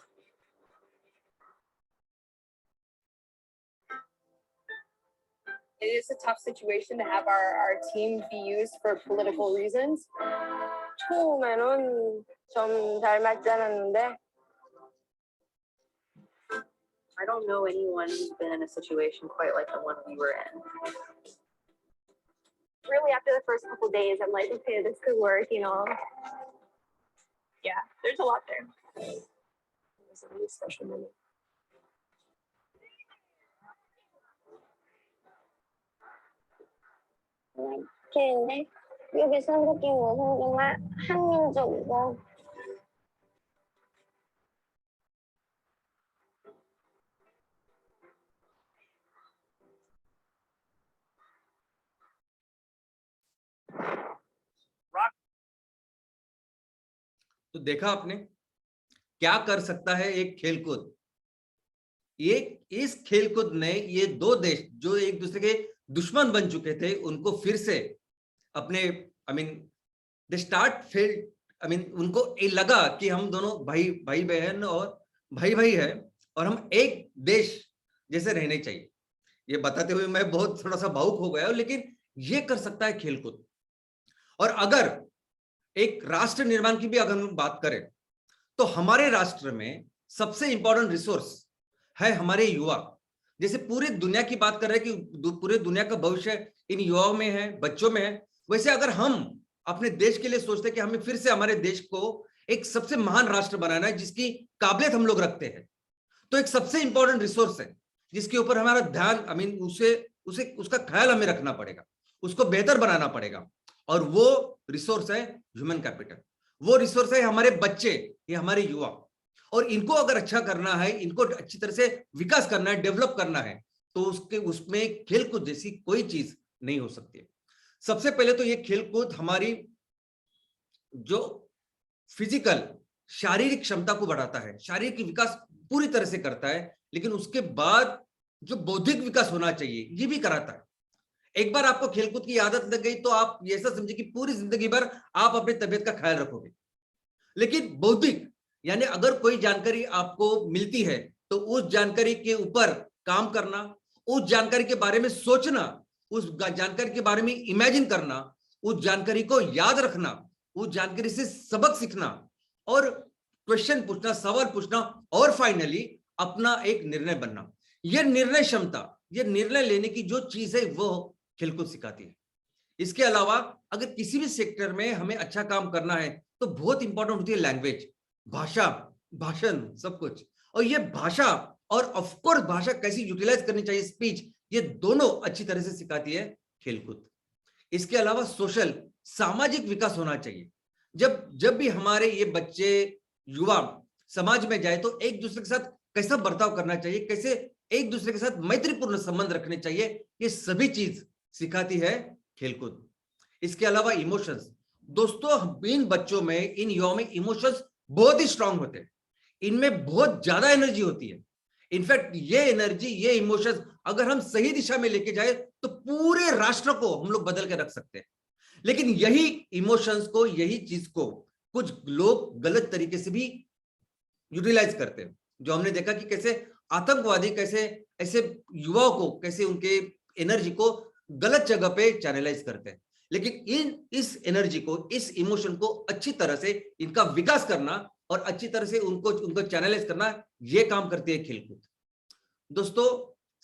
It is a tough situation to have our team be used for political reasons. 처음에는 좀 잘 맞지 않았는데. I don't know anyone who's been in a situation quite like the one we were in. Really, after the first couple days, I'm like, okay, this could work, you know. Yeah, there's a lot there. It was a really special moment. 걔인데 여기서 한국인 와서 정말 한민족이고 तो देखा आपने क्या कर सकता है एक खेलकूद। इस खेलकूद ने ये दो देश जो एक दूसरे के दुश्मन बन चुके थे उनको फिर से अपने दे स्टार्ट फील्ड उनको ये लगा कि हम दोनों भाई बहन और भाई है और हम एक देश जैसे रहने चाहिए। ये बताते हुए मैं बहुत थोड़ा सा भावुक हो गया हूं, लेकिन ये कर सकता है खेलकूद। और अगर एक राष्ट्र निर्माण की भी अगर हम बात करें तो हमारे राष्ट्र में सबसे इंपॉर्टेंट रिसोर्स है हमारे युवा। जैसे पूरी दुनिया की बात कर रहे हैं कि पूरे दुनिया का भविष्य इन युवाओं में है, बच्चों में है, वैसे अगर हम अपने देश के लिए सोचते हैं कि हमें फिर से हमारे देश को एक सबसे महान राष्ट्र बनाना है जिसकी काबिलियत हम लोग रखते हैं, तो एक सबसे इंपॉर्टेंट रिसोर्स है जिसके ऊपर हमारा ध्यान उसे उसका ख्याल हमें रखना पड़ेगा, उसको बेहतर बनाना पड़ेगा, और वो रिसोर्स है ह्यूमन कैपिटल। वो रिसोर्स है हमारे बच्चे, ये हमारे युवा। और इनको अगर अच्छा करना है, इनको अच्छी तरह से विकास करना है, डेवलप करना है, तो उसमें खेलकूद जैसी कोई चीज नहीं हो सकती है। सबसे पहले तो ये खेलकूद हमारी जो फिजिकल शारीरिक क्षमता को बढ़ाता है, शारीरिक विकास पूरी तरह से करता है, लेकिन उसके बाद जो बौद्धिक विकास होना चाहिए ये भी कराता है। एक बार आपको खेलकूद की आदत लग गई तो आप ऐसा समझिए कि पूरी जिंदगी भर आप अपनी तबीयत का ख्याल रखोगे। लेकिन बौद्धिक यानी अगर कोई जानकारी आपको मिलती है तो उस जानकारी के ऊपर काम करना, उस जानकारी के बारे में सोचना, उस जानकारी के बारे में इमेजिन करना, उस जानकारी को याद रखना, उस जानकारी से सबक सीखना और क्वेश्चन पूछना, सवाल पूछना, और फाइनली अपना एक निर्णय बनना। यह निर्णय क्षमता, यह निर्णय लेने की जो चीज है वो खेलकूद सिखाती है। इसके अलावा अगर किसी भी सेक्टर में हमें अच्छा काम करना है तो बहुत इंपॉर्टेंट होती है लैंग्वेज, भाषा, भाषण, सब कुछ। और ये भाषा और ऑफ कोर्स भाषा कैसी यूटिलाइज करनी चाहिए, स्पीच, ये दोनों अच्छी तरह से सिखाती है खेलकूद। इसके अलावा सोशल, सामाजिक विकास होना चाहिए। जब भी हमारे ये बच्चे, युवा समाज में जाए तो एक दूसरे के साथ कैसा बर्ताव करना चाहिए, कैसे एक दूसरे के साथ मैत्रीपूर्ण संबंध रखने चाहिए, ये सभी चीज सिखाती है खेलकूद। इसके अलावा इमोशंस, दोस्तों इन बच्चों में, इन युवाओं में इमोशंस बहुत ही स्ट्रांग होते हैं, इनमें बहुत ज्यादा एनर्जी होती है। इनफैक्ट ये एनर्जी, ये इमोशंस अगर हम सही दिशा में लेके जाए तो पूरे राष्ट्र को हम लोग बदल के रख सकते हैं। लेकिन यही इमोशंस को, यही चीज को कुछ लोग गलत तरीके से भी यूटिलाइज करते हैं, जो हमने देखा कि कैसे आतंकवादी कैसे ऐसे युवाओं को, कैसे उनके एनर्जी को गलत जगह पे चैनलाइज करते हैं। लेकिन इस एनर्जी को, इस इमोशन को अच्छी तरह से इनका विकास करना और अच्छी तरह से उनको चैनलाइज करना, ये काम करती है खेलकूद। दोस्तों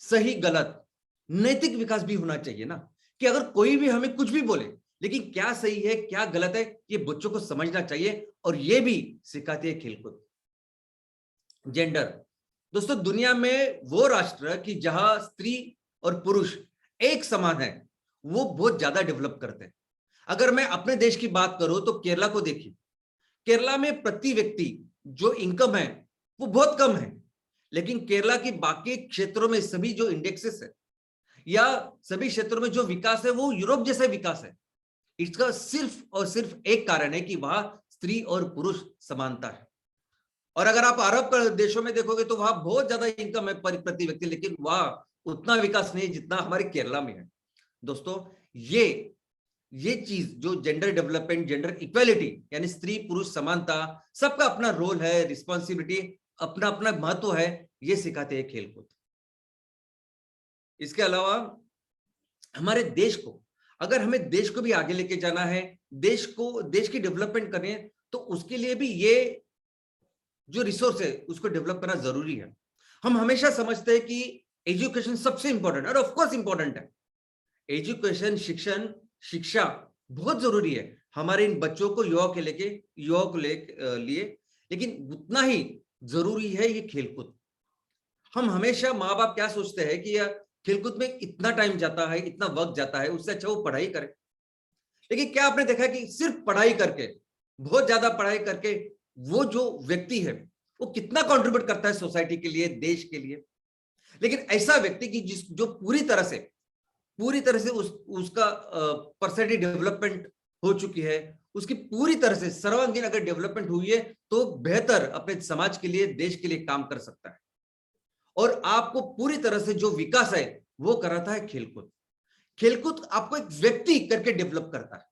सही गलत नैतिक विकास भी होना चाहिए ना, कि अगर कोई भी हमें कुछ भी बोले, लेकिन क्या सही है क्या गलत है ये बच्चों को समझना चाहिए, और ये भी सिखाती है खेलकूद। जेंडर, दोस्तों दुनिया में वो राष्ट्र कि जहां स्त्री और पुरुष एक समान है वो बहुत ज्यादा डेवलप करते हैं। अगर मैं अपने देश की बात करूं तो केरला को देखिए। केरला में प्रति व्यक्ति जो इनकम है वो बहुत कम है, लेकिन केरला की बाकी क्षेत्रों में सभी जो इंडेक्सेस है या सभी क्षेत्रों में जो विकास है वो यूरोप जैसा विकास है। इसका सिर्फ और सिर्फ एक कारण है कि वहां स्त्री और पुरुष समानता है। और अगर आप अरब देशों में देखोगे तो वहां बहुत ज्यादा इनकम है प्रति व्यक्ति, लेकिन वहां उतना विकास नहीं जितना हमारे केरला में है। दोस्तों ये चीज जो जेंडर डेवलपमेंट, जेंडर इक्वालिटी यानी स्त्री पुरुष समानता, सबका अपना रोल है, रिस्पॉन्सिबिलिटी, अपना अपना महत्व है, ये सिखाते हैं खेलकूद। इसके अलावा हमारे देश को, अगर हमें देश को भी आगे लेके जाना है, देश की डेवलपमेंट करनी है, तो उसके लिए भी ये जो रिसोर्स है उसको डेवलप करना जरूरी है। हम हमेशा समझते हैं कि एजुकेशन सबसे इंपॉर्टेंट है, और ऑफ कोर्स इंपॉर्टेंट है। एजुकेशन, शिक्षा बहुत जरूरी है हमारे इन बच्चों को, युवाओं के लिए, लेकिन उतना ही जरूरी है ये खेलकूद। हम हमेशा, माँ बाप क्या सोचते हैं कि खेलकूद में इतना टाइम जाता है, इतना वक्त जाता है, उससे अच्छा वो पढ़ाई करे। लेकिन क्या आपने देखा कि सिर्फ पढ़ाई करके, बहुत ज्यादा पढ़ाई करके वो जो व्यक्ति है वो कितना कंट्रीब्यूट करता है सोसाइटी के लिए, देश के लिए। लेकिन ऐसा व्यक्ति की जो पूरी तरह से उसका पर्सनैलिटी डेवलपमेंट हो चुकी है, उसकी पूरी तरह से सर्वांगीण अगर डेवलपमेंट हुई है तो बेहतर अपने समाज के लिए, देश के लिए काम कर सकता है। और आपको पूरी तरह से जो विकास है वो कराता है खेलकूद। खेलकूद आपको एक व्यक्ति करके डेवलप करता है।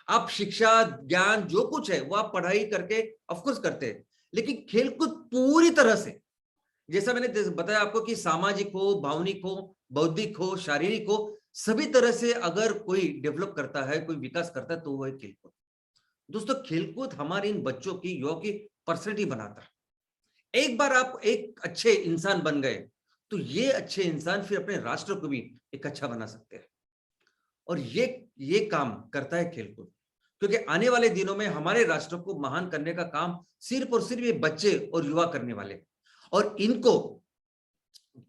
आप शिक्षा, ज्ञान जो कुछ है वो आप पढ़ाई करके ऑफकोर्स करते हैं, लेकिन खेलकूद पूरी तरह से, जैसा मैंने बताया आपको कि सामाजिक हो, भावनिक हो, बौद्धिक हो, शारीरिक हो, सभी तरह से अगर कोई डेवलप करता है, कोई विकास करता है तो वो है खेलकूद। दोस्तों, खेलकूद हमारे इन बच्चों की, युवाओं की पर्सनैलिटी बनाता है। एक बार आप एक अच्छे इंसान बन गए तो ये अच्छे इंसान फिर अपने राष्ट्र को भी एक अच्छा बना सकते हैं। और ये काम करता है खेलकूद, क्योंकि आने वाले दिनों में हमारे राष्ट्र को महान करने का काम सिर्फ और सिर्फ ये बच्चे और युवा करने वाले। और इनको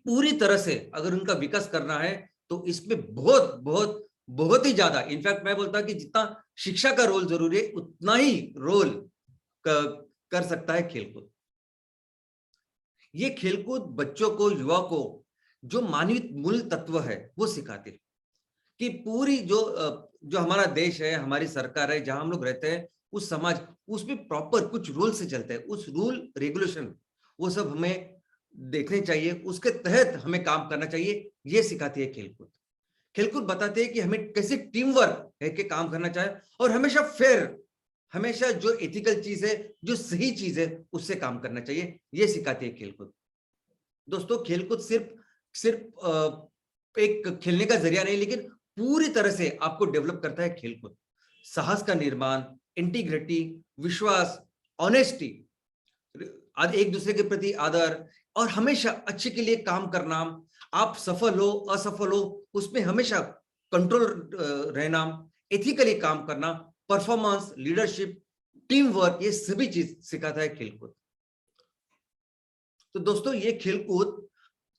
पूरी तरह से अगर उनका विकास करना है तो इसमें बहुत बहुत बहुत ही ज्यादा, इनफैक्ट मैं बोलता हूं कि जितना शिक्षा का रोल जरूरी है उतना ही रोल कर सकता है खेलकूद। ये खेलकूद बच्चों को, युवा को जो मानवीय मूल तत्व है वो सिखाते हैं कि पूरी जो हमारा देश है, हमारी सरकार है, जहां हम लोग रहते हैं, उस समाज, उसमें प्रॉपर कुछ रूल से चलते हैं। उस रूल रेगुलेशन वो सब हमें देखने चाहिए, उसके तहत हमें काम करना चाहिए, ये सिखाती है खेलकूद। खेलकूद बताते हैं कि हमें कैसे टीम वर्क है कि काम करना चाहिए और हमेशा फेयर, हमेशा जो एथिकल चीज है, जो सही चीज है, उससे काम करना चाहिए, ये सिखाती है खेलकूद। दोस्तों, खेलकूद सिर्फ एक खेलने का जरिया नहीं, लेकिन पूरी तरह से आपको डेवलप करता है खेलकूद। साहस का निर्माण, इंटीग्रिटी, विश्वास, ऑनेस्टी, एक दूसरे के प्रति आदर और हमेशा अच्छे के लिए काम करना, आप सफल हो असफल हो उसमें हमेशा कंट्रोल रहना, एथिकली काम करना, परफॉर्मेंस, लीडरशिप, टीम वर्क, ये सभी चीज सिखाता है खेलकूद। तो दोस्तों, ये खेलकूद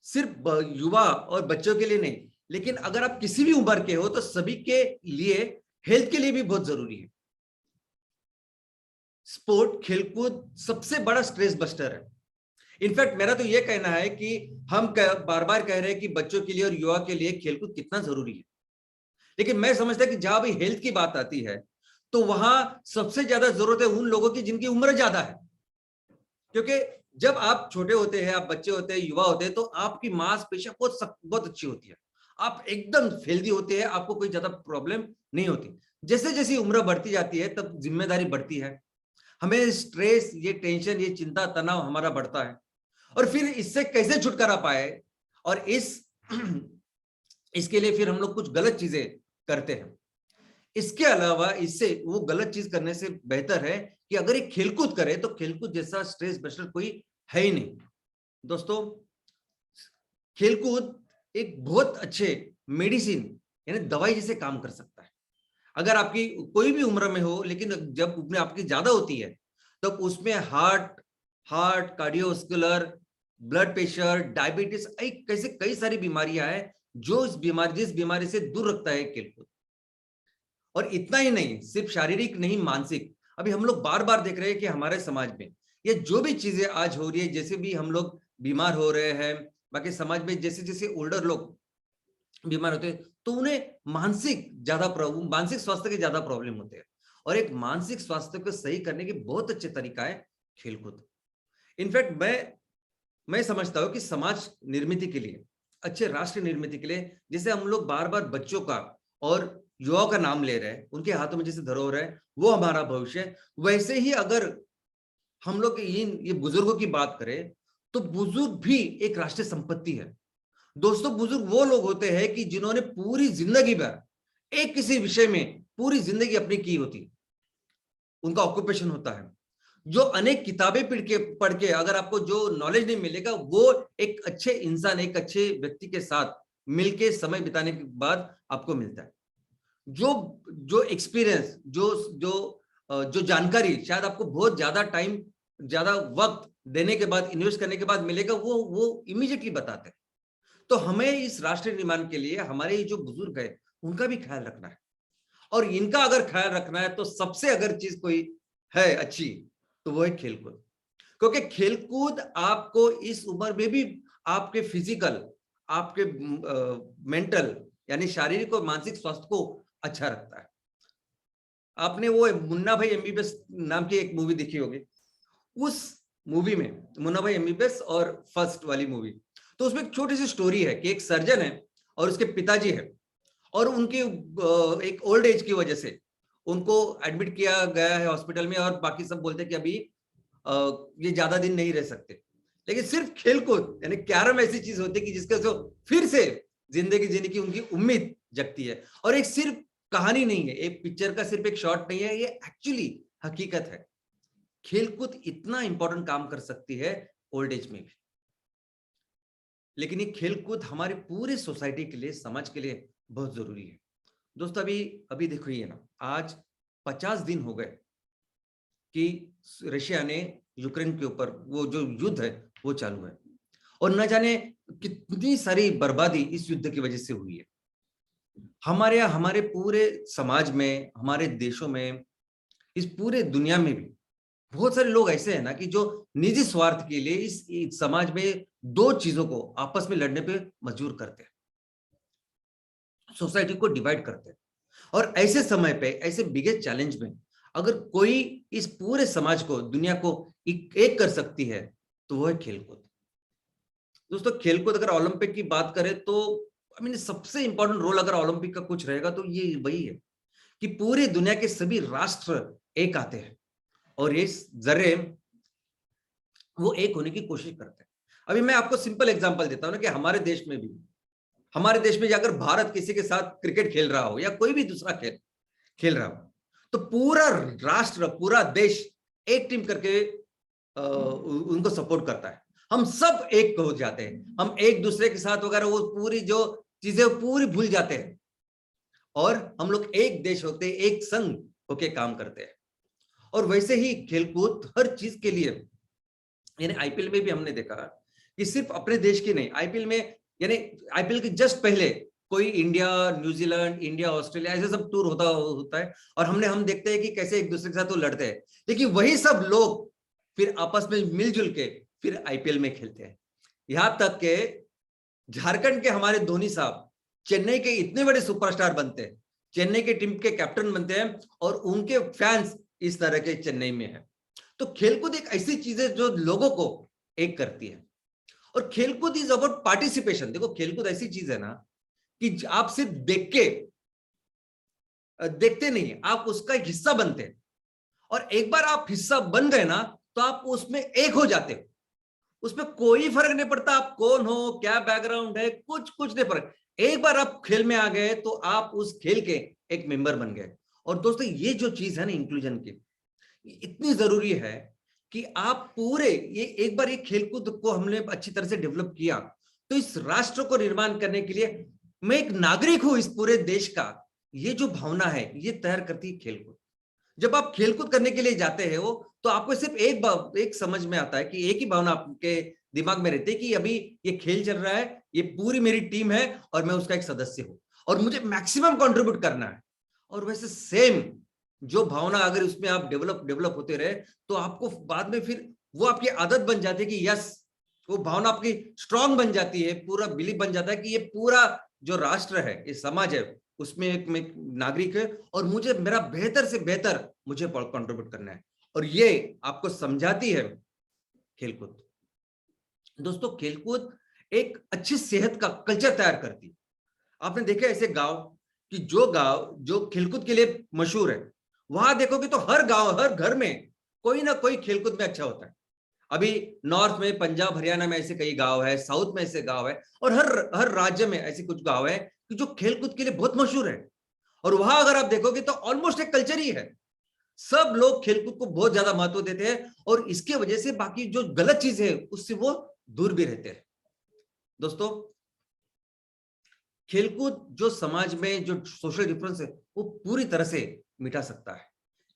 सिर्फ युवा और बच्चों के लिए नहीं, लेकिन अगर आप किसी भी उम्र के हो तो सभी के लिए, हेल्थ के लिए भी बहुत जरूरी है। स्पोर्ट, खेलकूद सबसे बड़ा स्ट्रेस बस्टर है। इनफैक्ट मेरा तो यह कहना है कि हम बार बार कह रहे हैं कि बच्चों के लिए और युवा के लिए खेलकूद कितना जरूरी है, लेकिन मैं समझता कि जहां भी हेल्थ की बात आती है तो वहां सबसे ज्यादा जरूरत है उन लोगों की जिनकी उम्र ज्यादा है। क्योंकि जब आप छोटे होते हैं, आप बच्चे होते हैं, युवा होते हैं, तो आपकी मांसपेशियां बहुत अच्छी होती है, आप एकदम हेल्दी होते हैं, आपको कोई ज्यादा प्रॉब्लम नहीं होती। जैसे जैसे उम्र बढ़ती जाती है तब जिम्मेदारी बढ़ती है, हमें स्ट्रेस, ये टेंशन, ये चिंता, तनाव हमारा बढ़ता है। और फिर इससे कैसे छुटकारा पाए, और इसके लिए फिर हम लोग कुछ गलत चीजें करते हैं। इसके अलावा इससे वो गलत चीज करने से बेहतर है कि अगर एक खेलकूद करे तो खेलकूद जैसा स्ट्रेस बस्टर कोई है ही नहीं। दोस्तों, खेलकूद एक बहुत अच्छे मेडिसिन यानी दवाई जैसे काम कर सकता है। अगर आपकी कोई भी उम्र में हो, लेकिन जब उम्र आपकी ज्यादा होती है तो उसमें heart, cardiovascular, blood pressure, diabetes, कैसे कई सारी बीमारियां हैं जो जिस बीमारी से दूर रखता है खेलकूद। और इतना ही नहीं, सिर्फ शारीरिक नहीं, मानसिक। अभी हम लोग बार बार देख रहे हैं कि हमारे समाज में ये जो भी चीजें आज हो रही है, जैसे भी हम लोग बीमार हो रहे हैं, बाकी समाज में जैसे जैसे ओल्डर लोग बीमार होते हैं तो उन्हें मानसिक स्वास्थ्य के ज्यादा प्रॉब्लम होते हैं। और एक मानसिक स्वास्थ्य को सही करने की बहुत अच्छे तरीका है खेलकूद। इनफैक्ट मैं समझता हूँ कि समाज निर्मित के लिए, अच्छे राष्ट्र निर्मित के लिए, जैसे हम लोग बार बार बच्चों का और युवाओं का नाम ले रहे हैं, उनके हाथों में जैसे धरोहर है, वो हमारा भविष्य है, वैसे ही अगर हम लोग ये बुजुर्गों की बात करें तो बुजुर्ग भी एक राष्ट्रीय संपत्ति है। दोस्तों, बुजुर्ग वो लोग होते हैं कि जिन्होंने पूरी जिंदगी भर एक किसी विषय में पूरी जिंदगी अपनी की होती, उनका ऑक्यूपेशन होता है। जो अनेक किताबें पढ़ के अगर आपको जो नॉलेज नहीं मिलेगा, वो एक अच्छे इंसान, एक अच्छे व्यक्ति के साथ मिलके समय बिताने के बाद आपको मिलता है। जो एक्सपीरियंस, जो जानकारी शायद आपको बहुत ज्यादा टाइम, ज्यादा वक्त देने के बाद, इन्वेस्ट करने के बाद मिलेगा, वो इमीडिएटली बताते हैं। तो हमें इस राष्ट्र निर्माण के लिए हमारे जो बुजुर्ग है उनका भी ख्याल रखना है, और इनका अगर ख्याल रखना है तो सबसे अगर चीज कोई है अच्छी तो वो है खेलकूद। क्योंकि खेलकूद आपको इस उम्र में भी आपके फिजिकल, आपके मेंटल यानी शारीरिक और मानसिक स्वास्थ्य को अच्छा रखता है। आपने वो मुन्ना भाई एमबीबीएस नाम की एक मूवी देखी होगी, उस मूवी में मुन्ना भाई एमबीबीएस और फर्स्ट वाली मूवी, तो उसमें एक छोटी सी स्टोरी है कि एक सर्जन है और उसके पिताजी है, और उनकी एक ओल्ड एज की वजह से उनको एडमिट किया गया है हॉस्पिटल में, और बाकी सब बोलते हैं कि अभी ये ज्यादा दिन नहीं रह सकते। लेकिन सिर्फ खेलकूद यानी कैरम ऐसी चीज होती है कि जिसके से फिर से जिंदगी जीने की उनकी उम्मीद जगती है। और एक सिर्फ कहानी नहीं है, एक पिक्चर का सिर्फ एक शॉट नहीं है, ये एक्चुअली हकीकत है। खेलकूद इतना इंपॉर्टेंट काम कर सकती है ओल्ड एज में भी। लेकिन ये खेलकूद हमारे पूरे सोसाइटी के लिए, समाज के लिए बहुत जरूरी है। दोस्तों अभी देखो ये ना, आज 50 दिन हो गए कि रशिया ने यूक्रेन के ऊपर वो जो युद्ध है वो चालू है, और न जाने कितनी सारी बर्बादी इस युद्ध की वजह से हुई है। हमारे पूरे समाज में, हमारे देशों में, इस पूरे दुनिया में भी बहुत सारे लोग ऐसे हैं ना कि जो निजी स्वार्थ के लिए इस समाज में दो चीजों को आपस में लड़ने पे मजबूर करते हैं, सोसाइटी को डिवाइड करते हैं। और ऐसे समय पे, ऐसे बिगेस्ट चैलेंज में अगर कोई इस पूरे समाज को, दुनिया को एक कर सकती है तो वो है खेलकूद। दोस्तों खेलकूद अगर ओलंपिक की बात करें तो सबसे इंपॉर्टेंट रोल अगर ओलंपिक का कुछ रहेगा तो ये वही है कि पूरी दुनिया के सभी राष्ट्र एक आते हैं और ये जरे वो एक होने की कोशिश करते हैं। अभी मैं आपको सिंपल एग्जांपल देता हूं ना कि हमारे देश में अगर भारत किसी के साथ क्रिकेट खेल रहा हो या कोई भी दूसरा खेल रहा हो तो पूरा राष्ट्र, पूरा देश एक टीम करके उनको सपोर्ट करता है। हम सब एक हो जाते हैं, हम एक दूसरे के साथ वगैरह वो पूरी जो चीजें पूरी भूल जाते हैं और हम लोग एक देश होते, एक संघ होके काम करते हैं। और वैसे ही खेलकूद हर चीज के लिए, यानी आईपीएल में भी हमने देखा कि सिर्फ अपने देश की नहीं, आईपीएल में यानी आईपीएल के जस्ट पहले कोई इंडिया, न्यूजीलैंड, इंडिया, ऑस्ट्रेलिया ऐसे सब टूर होता है और हम देखते हैं कि कैसे एक दूसरे के साथ वो लड़ते हैं। लेकिन वही सब लोग फिर आपस में मिलजुल के फिर आईपीएल में खेलते हैं। यहां तक के झारखंड के हमारे धोनी साहब चेन्नई के इतने बड़े सुपरस्टार बनते हैं, चेन्नई के टीम के कैप्टन बनते हैं और उनके फैंस इस तरह के चेन्नई में है। तो खेलकूद एक ऐसी चीज है जो लोगों को एक करती है। और खेलकूद इज अबाउट पार्टिसिपेशन। देखो खेलकूद ऐसी चीज है ना कि आप सिर्फ देखते नहीं, आप उसका एक हिस्सा बनते हैं। और एक बार आप हिस्सा बन गए ना तो आप उसमें एक हो जाते हो, उसमें कोई फर्क नहीं पड़ता आप कौन हो, क्या बैकग्राउंड है, कुछ नहीं फर्क। एक बार आप खेल में आ गए तो आप उस खेल के एक मेंबर बन गए। और दोस्तों ये जो चीज है ना इंक्लूजन की, इतनी जरूरी है कि आप पूरे ये एक बार ये खेलकूद को हमने अच्छी तरह से डेवलप किया तो इस राष्ट्र को निर्माण करने के लिए मैं एक नागरिक हूं इस पूरे देश का, ये जो भावना है ये तैयार करती है खेलकूद। जब आप खेलकूद करने के लिए जाते हैं वो तो आपको सिर्फ एक समझ में आता है कि एक ही भावना आपके दिमाग में रहती है कि अभी ये खेल चल रहा है, ये पूरी मेरी टीम है और मैं उसका एक सदस्य हूं और मुझे मैक्सिमम कंट्रीब्यूट करना है। और वैसे सेम जो भावना अगर उसमें आप डेवलप होते रहे तो आपको बाद में फिर वो आपकी आदत बन जाती है कि यस, वो भावना आपकी स्ट्रांग बन जाती है, पूरा बिलीव बन जाता है कि ये पूरा जो राष्ट्र है, ये समाज है, उसमें एक नागरिक है और मुझे मेरा बेहतर से बेहतर मुझे कंट्रीब्यूट करना है। और ये आपको समझाती है खेलकूद। दोस्तों खेलकूद एक अच्छी सेहत का कल्चर तैयार करती है। आपने देखा ऐसे गांव कि गांव जो खेलकूद के लिए मशहूर है, वहां देखोगे तो हर गांव, हर घर में कोई ना कोई खेलकूद में अच्छा होता है। अभी नॉर्थ में, पंजाब, हरियाणा में ऐसे कई गांव है, साउथ में ऐसे गांव है और हर राज्य में ऐसे कुछ गांव है कि जो खेलकूद के लिए बहुत मशहूर है। और वहां अगर आप देखोगे तो ऑलमोस्ट एक कल्चर ही है, सब लोग खेलकूद को बहुत ज्यादा महत्व देते हैं और इसकी वजह से बाकी जो गलत चीज है उससे वो दूर भी रहते हैं। दोस्तों खेलकूद जो समाज में जो सोशल डिफरेंस है वो पूरी तरह से मिटा सकता है।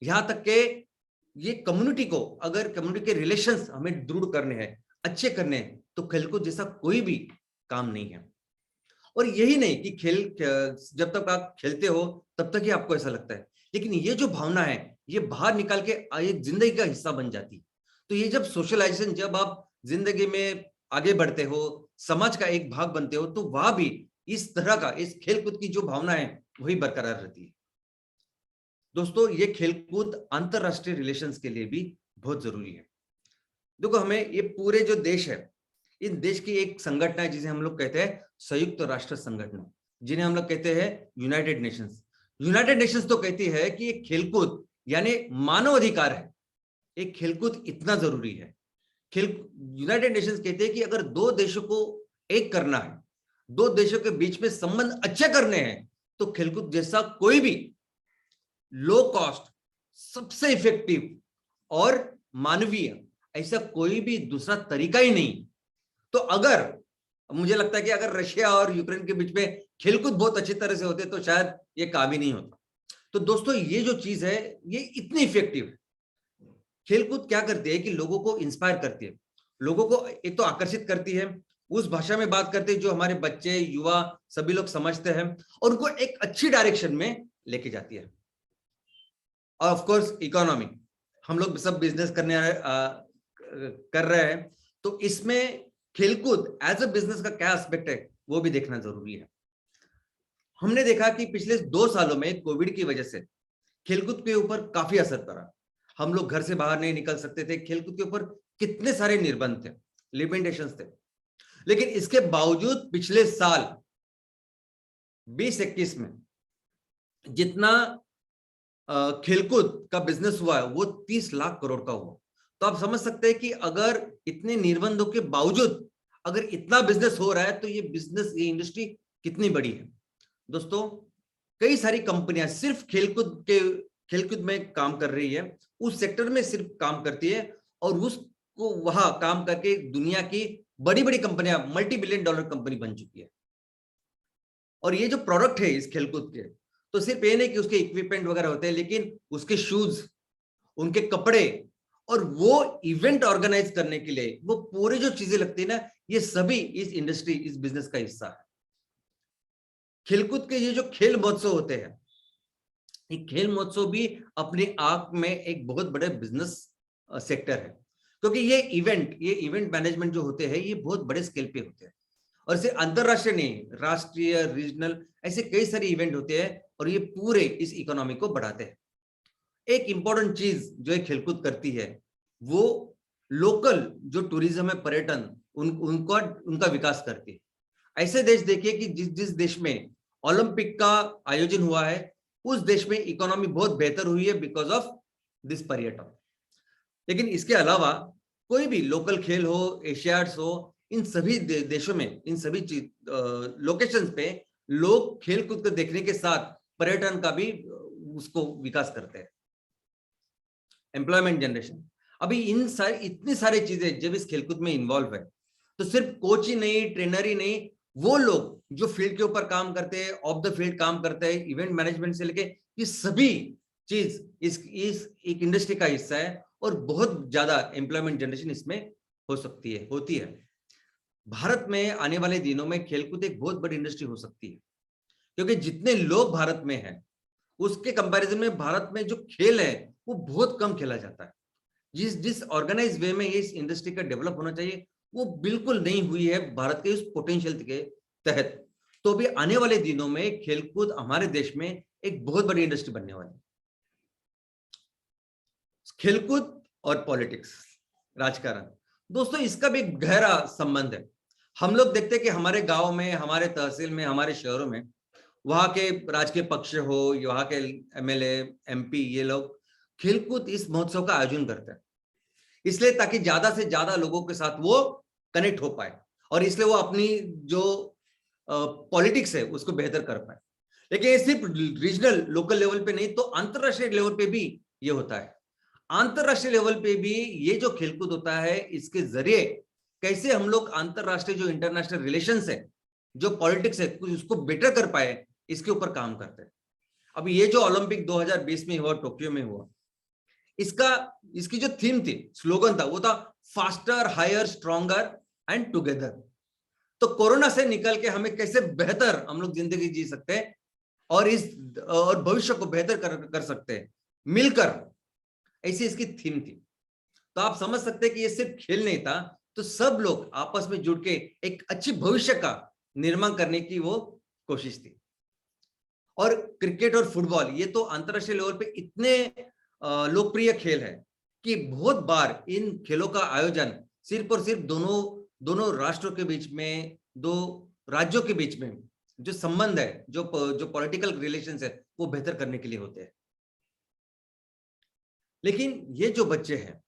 यहां तक के ये कम्युनिटी को, अगर कम्युनिटी के रिलेशंस हमें दृढ़ करने हैं, अच्छे करने हैं, तो खेलकूद जैसा कोई भी काम नहीं है। और यही नहीं कि खेल जब तक आप खेलते हो तब तक ही आपको ऐसा लगता है, लेकिन ये जो भावना है ये बाहर निकाल के एक जिंदगी का हिस्सा बन जाती है। तो ये जब सोशलाइजेशन, जब आप जिंदगी में आगे बढ़ते हो, समाज का एक भाग बनते हो, तो वहां भी इस तरह का, इस खेलकूद की जो भावना है वही बरकरार रहती है। दोस्तों, ये खेलकूद अंतरराष्ट्रीय रिलेशंस के लिए भी बहुत जरूरी है। देखो, हमें ये पूरे जो देश है, इन देश की एक संगठन है जिसे हम लोग कहते हैं संयुक्त राष्ट्र संगठन, जिन्हें हम लोग कहते हैं यूनाइटेड नेशंस। यूनाइटेड नेशंस तो कहती है कि ये खेलकूद यानी मानव अधिकार है, एक खेलकूद इतना जरूरी है। यूनाइटेड नेशंस कहते हैं कि अगर दो देशों को एक करना है, दो देशों के बीच में संबंध अच्छे करने हैं, तो खेलकूद जैसा कोई भी लो कॉस्ट, सबसे इफेक्टिव और मानवीय ऐसा कोई भी दूसरा तरीका ही नहीं। तो अगर मुझे लगता है कि अगर रशिया और यूक्रेन के बीच में खेलकूद बहुत अच्छी तरह से होते तो शायद ये काम ही नहीं होता। तो दोस्तों, ये जो चीज है ये इतनी इफेक्टिव है। खेलकूद क्या करती है कि लोगों को इंस्पायर करती है, लोगों को एक तो आकर्षित करती है, उस भाषा में बात करते हैं जो हमारे बच्चे, युवा सभी लोग समझते हैं, और उनको एक अच्छी डायरेक्शन में लेके जाती है। और ऑफ कोर्स इकोनॉमी, हम लोग सब बिजनेस कर रहे हैं, तो इसमें खेलकूद एज अ बिजनेस का क्या एस्पेक्ट है वो भी देखना जरूरी है। हमने देखा कि पिछले 2 सालों में कोविड की वजह से खेलकूद के ऊपर काफी असर पड़ा। हम लोग घर से बाहर नहीं निकल सकते थे, खेलकूद के ऊपर कितने सारे निर्बंध थे, लिमिटेशंस थे, लेकिन इसके बावजूद पिछले साल 2021 में जितना खेलकूद का बिजनेस हुआ है वो 30 लाख करोड़ का हुआ। तो आप समझ सकते हैं कि अगर इतने निर्बंधों के बावजूद अगर इतना बिजनेस हो रहा है तो ये बिजनेस, ये इंडस्ट्री कितनी बड़ी है। दोस्तों, कई सारी कंपनियां सिर्फ खेलकूद में काम कर रही है, उस सेक्टर में सिर्फ काम करती है, और उसको वहां काम करके दुनिया की बड़ी बड़ी कंपनियां $multi-billion कंपनी बन चुकी है। और ये जो प्रोडक्ट है इस खेलकूद के, तो सिर्फ ये नहीं कि उसके इक्विपमेंट वगैरह होते हैं, लेकिन उसके शूज, उनके कपड़े, और वो इवेंट ऑर्गेनाइज करने के लिए वो पूरी जो चीजें लगती है ना, ये सभी इस इंडस्ट्री, इस बिजनेस का हिस्सा है। खेलकूद के ये जो खेल महोत्सव होते हैं, ये खेल महोत्सव भी अपने आप में एक बहुत बड़े बिजनेस सेक्टर है, क्योंकि ये इवेंट मैनेजमेंट जो होते हैं ये बहुत बड़े स्केल पे होते हैं, और इसे अंतरराष्ट्रीय नहीं, राष्ट्रीय, रीजनल, ऐसे कई सारे इवेंट होते हैं, और ये पूरे इस इकोनॉमी को बढ़ाते हैं। एक इंपॉर्टेंट चीज जो एक खेलकूद करती है वो लोकल जो टूरिज्म है, पर्यटन, उनका विकास करती है। ऐसे देश देखिए कि जिस देश में ओलंपिक का आयोजन हुआ है उस देश में इकोनॉमी बहुत बेहतर हुई है बिकॉज ऑफ दिस पर्यटन। लेकिन इसके अलावा कोई भी लोकल खेल हो, एशियाड्स हो, इन सभी देशों में, इन सभी लोकेशंस पे लोग खेल कूद को देखने के साथ पर्यटन का भी उसको विकास करते हैं। एम्प्लॉयमेंट जनरेशन, अभी इतनी सारी चीजें जब इस खेलकूद में इन्वॉल्व है, तो सिर्फ कोच ही नहीं, ट्रेनर ही नहीं, वो लोग जो फील्ड के ऊपर काम करते हैं, ऑफ द फील्ड काम करते हैं, इवेंट मैनेजमेंट से लेके, ये सभी चीज इस एक इंडस्ट्री का हिस्सा है, और बहुत ज्यादा एम्प्लॉयमेंट जनरेशन इसमें हो सकती है, होती है। भारत में आने वाले दिनों में खेलकूद एक बहुत बड़ी इंडस्ट्री हो सकती है, क्योंकि जितने लोग भारत में हैं उसके कंपैरिजन में भारत में जो खेल है वो बहुत कम खेला जाता है। जिस ऑर्गेनाइज वे में ये इस इंडस्ट्री का डेवलप होना चाहिए वो बिल्कुल नहीं हुई है भारत के उस पोटेंशियल के तहत। तो भी आने वाले दिनों में खेलकूद हमारे देश में एक बहुत बड़ी इंडस्ट्री बनने वाली है। खेलकूद और पॉलिटिक्स, राजकारण, दोस्तों इसका भी गहरा संबंध है। हम लोग देखते हैं कि हमारे गांव में, हमारे तहसील में, हमारे शहरों में वहां के राजकीय पक्ष हो, वहां के एमएलए, एमपी, ये लोग खेलकूद इस महोत्सव का आयोजन करते हैं, इसलिए ताकि ज्यादा से ज्यादा लोगों के साथ वो कनेक्ट हो पाए, और इसलिए वो अपनी जो पॉलिटिक्स है उसको बेहतर कर पाए। लेकिन ये सिर्फ रीजनल, लोकल लेवल पे नहीं, तो अंतरराष्ट्रीय लेवल पे भी ये होता है। अंतरराष्ट्रीय लेवल पे भी ये जो खेलकूद होता है, इसके जरिए कैसे हम लोग अंतरराष्ट्रीय जो इंटरनेशनल रिलेशंस है, जो पॉलिटिक्स है, उसको बेटर कर पाए, इसके ऊपर काम करते हैं। अभी ये जो ओलंपिक 2020 में हुआ, टोक्यो में हुआ, इसकी जो थीम थी, स्लोगन था, वो था faster, higher, stronger and together. तो कोरोना से निकल के हमें कैसे बेहतर हम लोग जिंदगी जी सकते हैं और भविष्य को बेहतर कर सकते हैं मिलकर, ऐसी इसकी थीम थी। तो आप समझ सकते हैं कि ये सिर्फ खेल नहीं था, तो सब लोग आपस में जुड़ के एक अच्छी भविष्य का निर्माण करने की वो कोशिश थी। और क्रिकेट और फुटबॉल ये तो अंतरराष्ट्रीय लेवल पे इतने लोकप्रिय खेल है कि बहुत बार इन खेलों का आयोजन सिर्फ और सिर्फ दोनों राष्ट्रों के बीच में, दो राज्यों के बीच में जो संबंध है, जो पॉलिटिकल रिलेशंस है, वो बेहतर करने के लिए होते हैं। लेकिन ये जो बच्चे हैं,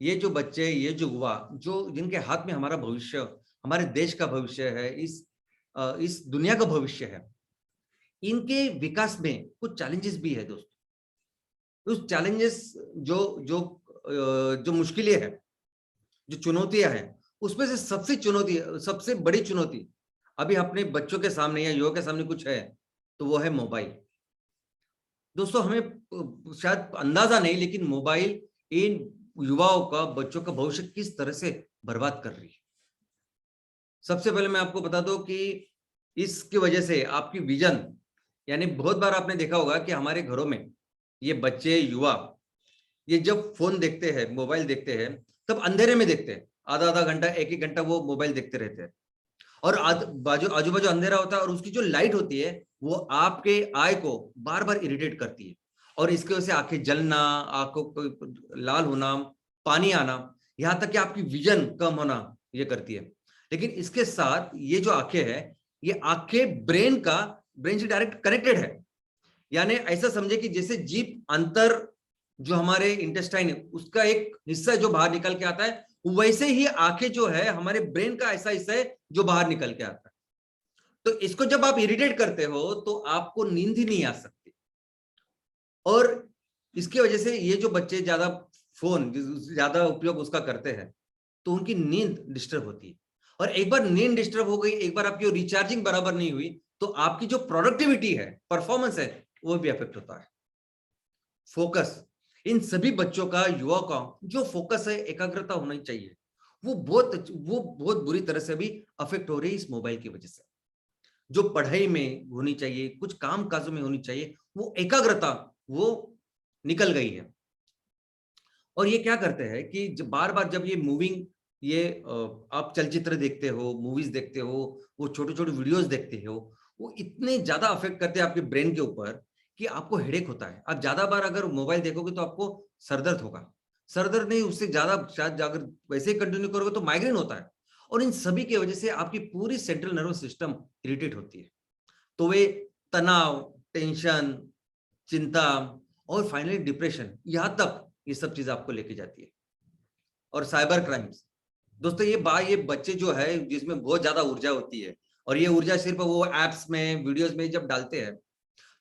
ये जो युवा, जो जिनके हाथ में हमारा भविष्य, हमारे देश का भविष्य है, इस दुनिया का भविष्य है, इनके विकास में कुछ चैलेंजेस भी है दोस्तों। उस चैलेंजेस जो मुश्किलें हैं, जो चुनौतियां हैं, उसमें से सबसे बड़ी चुनौती अभी अपने बच्चों के सामने या युवा के सामने कुछ है, तो वो है मोबाइल। दोस्तों, हमें शायद अंदाजा नहीं, लेकिन मोबाइल इन युवाओं का, बच्चों का भविष्य किस तरह से बर्बाद कर रही है। सबसे पहले मैं आपको बता दूं कि इसकी वजह से आपकी विजन, यानी बहुत बार आपने देखा होगा कि हमारे घरों में ये बच्चे, युवा, ये जब फोन देखते हैं, मोबाइल देखते हैं, तब अंधेरे में देखते हैं। आधा घंटा, एक घंटा वो मोबाइल देखते रहते हैं, और आजू बाजू अंधेरा होता है, और उसकी जो लाइट होती है वो आपके आई को बार बार इरिटेट करती है, और इसकी वजह से आंखें जलना, आंखों को लाल होना, पानी आना, यहाँ तक कि आपकी विजन कम होना ये करती है। लेकिन इसके साथ ये जो आंखें है, ये आंखें ब्रेन से डायरेक्ट कनेक्टेड है। यानी ऐसा समझे कि जैसे जीभ अंतर जो हमारे इंटेस्टाइन है उसका एक हिस्सा जो बाहर निकल के आता है, वैसे ही आंखें जो है हमारे ब्रेन का ऐसा हिस्सा है जो बाहर निकल के आता है। तो इसको जब आप इरिटेट करते हो तो आपको नींद ही नहीं आ सकती, और इसकी वजह से ये जो बच्चे ज्यादा उपयोग उसका करते हैं, तो उनकी नींद डिस्टर्ब होती है। और एक बार नींद डिस्टर्ब हो गई, एक बार आपकी रिचार्जिंग बराबर नहीं हुई, तो आपकी जो प्रोडक्टिविटी है, परफॉर्मेंस है, वो भी अफेक्ट होता है। फोकस, इन सभी बच्चों का, युवा का जो फोकस है, एकाग्रता होनी चाहिए, वो बहुत बुरी तरह से भी अफेक्ट हो रही है इस मोबाइल की वजह से। जो पढ़ाई में होनी चाहिए, कुछ काम काजों में होनी चाहिए, वो एकाग्रता वो निकल गई है। और ये क्या करते हैं कि बार बार जब ये आप चलचित्र देखते हो, मूवीज देखते हो, वो छोटे छोटे वीडियोस देखते हो, वो इतने ज्यादा अफेक्ट करते हैं आपके ब्रेन के ऊपर कि आपको हेडेक होता है। आप ज्यादा बार अगर मोबाइल देखोगे तो आपको सरदर्द होगा, सरदर्द नहीं, उससे ज्यादा शायद अगर वैसे ही कंटिन्यू करोगे तो माइग्रेन होता है। और इन सभी की वजह से आपकी पूरी सेंट्रल नर्वस सिस्टम इरिटेट होती है। तो वे तनाव, टेंशन, चिंता और फाइनली डिप्रेशन, यहां तक ये सब चीज आपको लेके जाती है। और साइबर क्राइम्स, दोस्तों ये बच्चे जो है जिसमें बहुत ज्यादा ऊर्जा होती है, और ये ऊर्जा सिर्फ वो एप्स में, वीडियोस में जब डालते हैं,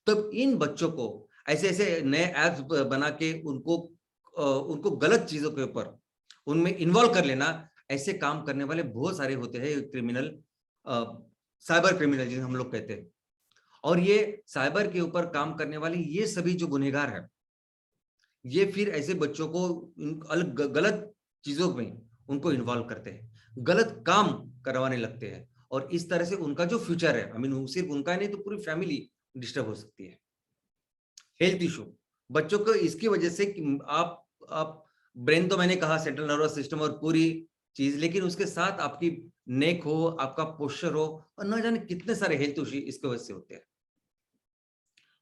तो इन बच्चों को ऐसे नए एप्स बना के उनको गलत चीजों के ऊपर उनमें इन्वॉल्व कर लेना, ऐसे काम करने वाले बहुत सारे होते हैं क्रिमिनल, साइबर क्रिमिनल जिन्हें हम लोग कहते हैं। और ये साइबर के ऊपर काम करने वाले ये सभी जो गुनहगार है, ये फिर ऐसे बच्चों को गलत चीजों में उनको इन्वॉल्व करते हैं, गलत काम करवाने लगते हैं, और इस तरह से उनका जो फ्यूचर है, सिर्फ उनका नहीं तो पूरी फैमिली डिस्टर्ब हो सकती है। हेल्थ इशू, बच्चों को इसकी वजह से आप ब्रेन तो मैंने कहा, सेंट्रल नर्वस सिस्टम और पूरी चीज, लेकिन उसके साथ आपकी नेक हो, आपका पोस्चर हो, और न जाने कितने सारे हेल्थ इशू इसके वजह से होते हैं।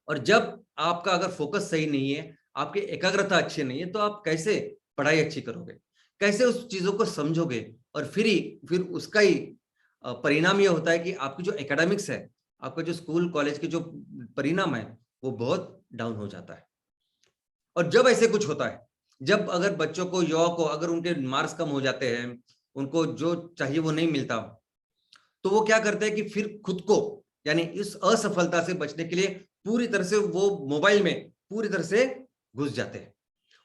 और जब आपका अगर फोकस सही नहीं है, आपकी एकाग्रता अच्छी नहीं है, तो आप कैसे पढ़ाई अच्छी करोगे, कैसे उस चीजों को समझोगे, और फिर उसका ही परिणाम ये होता है कि आपकी जो एकेडमिक्स है, आपका जो स्कूल कॉलेज के जो परिणाम है, वो बहुत डाउन हो जाता है। और जब ऐसे कुछ होता है, जब अगर बच्चों को, युवा को, अगर उनके मार्क्स कम हो जाते हैं, उनको जो चाहिए वो नहीं मिलता, तो वो क्या करते हैं कि फिर खुद को, यानी इस असफलता से बचने के लिए पूरी तरह से वो मोबाइल में पूरी तरह से घुस जाते हैं।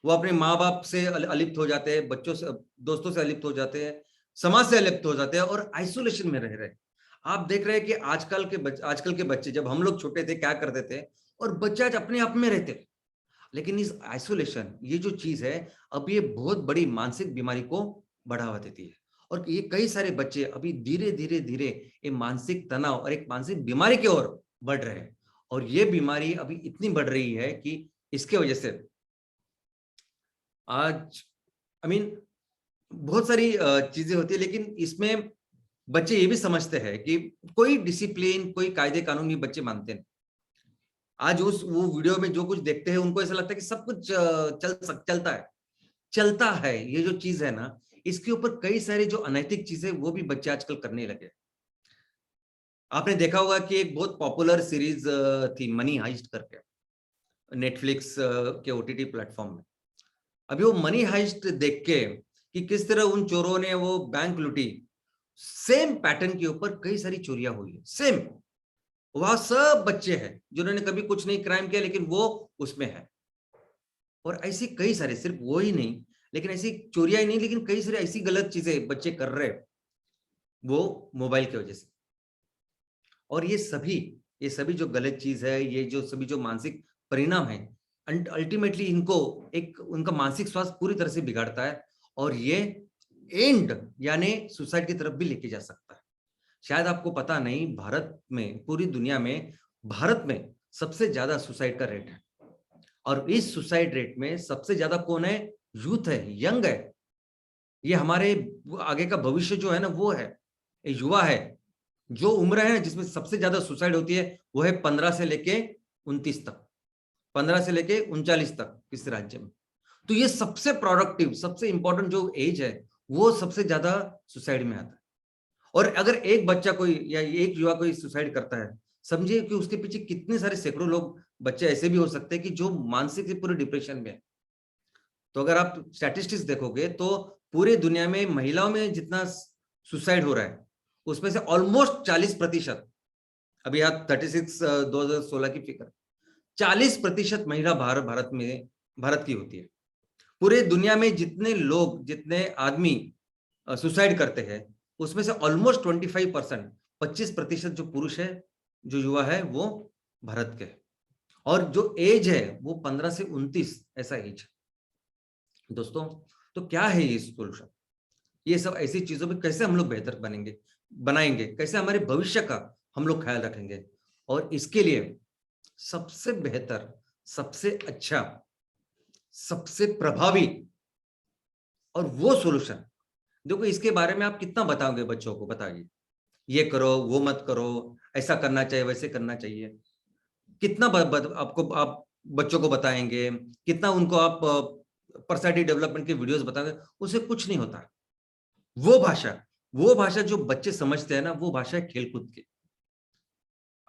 वो अपने माँ बाप से अलिप्त हो जाते हैं, बच्चों से, दोस्तों से अलिप्त हो जाते हैं, समाज से अलिप्त हो जाते हैं, और आइसोलेशन में रह रहे हैं। आप देख रहे हैं कि आजकल के बच्चे, जब हम लोग छोटे थे क्या करते थे, और बच्चे आज अपने आप में रहते हैं। लेकिन इस आइसोलेशन, ये जो चीज है, अब ये बहुत बड़ी मानसिक बीमारी को बढ़ावा देती है, और ये कई सारे बच्चे अभी धीरे धीरे धीरे ये मानसिक तनाव और एक मानसिक बीमारी की ओर बढ़ रहे हैं। और ये बीमारी अभी इतनी बढ़ रही है कि इसके वजह से आज बहुत सारी चीजें होती है, लेकिन इसमें बच्चे ये भी समझते हैं कि कोई डिसिप्लिन, कोई कायदे कानून ये बच्चे मानते हैं। आज वो वीडियो में जो कुछ देखते हैं उनको ऐसा लगता है कि सब कुछ चलता है। ये जो चीज है ना, इसके ऊपर कई सारी जो अनैतिक चीजें वो भी बच्चे आजकल करने लगे। आपने देखा होगा कि एक बहुत पॉपुलर सीरीज थी मनी हाइस्ट करके, नेटफ्लिक्स के ओटीटी प्लेटफॉर्म में। अभी वो मनी हाइस्ट देख के कि किस तरह उन चोरों ने वो बैंक लूटी, सेम पैटर्न के ऊपर कई सारी चोरियां हुई है। सेम वहां सब बच्चे हैं जिन्होंने कभी कुछ नहीं क्राइम किया, लेकिन वो उसमें है। और ऐसी कई सारे, सिर्फ वो ही नहीं, लेकिन ऐसी चोरियां ही नहीं, लेकिन कई सारी ऐसी गलत चीजें बच्चे कर रहे वो मोबाइल की वजह से। और ये सभी जो गलत चीज है, ये जो सभी जो मानसिक परिणाम है, अल्टीमेटली इनको एक उनका मानसिक स्वास्थ्य पूरी तरह से बिगाड़ता है। और ये एंड यानी सुसाइड की तरफ भी लेके जा सकता है। शायद आपको पता नहीं, भारत में, पूरी दुनिया में भारत में सबसे ज्यादा सुसाइड का रेट है। और इस सुसाइड रेट में सबसे ज्यादा कौन है? यूथ है, यंग है। ये हमारे आगे का भविष्य जो है ना, वो है, युवा है। जो उम्र है जिसमें सबसे ज्यादा सुसाइड होती है वो है 15 से लेके 29 तक, 15 से लेके 39 तक किस राज्य में। तो ये सबसे प्रोडक्टिव, सबसे इंपॉर्टेंट जो एज है, वो सबसे ज्यादा सुसाइड में आता है। और अगर एक बच्चा कोई या एक युवा कोई सुसाइड करता है, समझिए कि उसके पीछे कितने सारे सैकड़ों लोग, बच्चे ऐसे भी हो सकते हैं कि जो मानसिक से पूरे डिप्रेशन में है। तो अगर आप स्टैटिस्टिक्स देखोगे तो पूरे दुनिया में महिलाओं में जितना सुसाइड हो रहा है, उसमें से ऑलमोस्ट 40%, अभी आप 36 2016 की फिगर, 40% महिला भारत की होती है। पूरे दुनिया में जितने लोग, जितने आदमी सुसाइड करते हैं, उसमें से ऑलमोस्ट 25%, 25% जो पुरुष है, जो युवा है, वो भारत के है। और जो एज है वो 15 से 29 ऐसा एज है। दोस्तों, तो क्या है ये सोल्यूशन? ये सब ऐसी चीजों में कैसे हम लोग बेहतर बनाएंगे, कैसे हमारे भविष्य का हम लोग ख्याल रखेंगे? और इसके लिए सबसे बेहतर, सबसे अच्छा, सबसे प्रभावी और वो सॉल्यूशन, देखो इसके बारे में आप कितना बताओगे बच्चों को? बताइए, ये करो, वो मत करो, ऐसा करना चाहिए, वैसे करना चाहिए। कितना आप बच्चों को बताएंगे, कितना उनको आप पर्सनैलिटी डेवलपमेंट के वीडियोस बताएंगे, उससे कुछ नहीं होता। वो भाषा जो बच्चे समझते हैं ना, वो भाषा है खेलकूद की।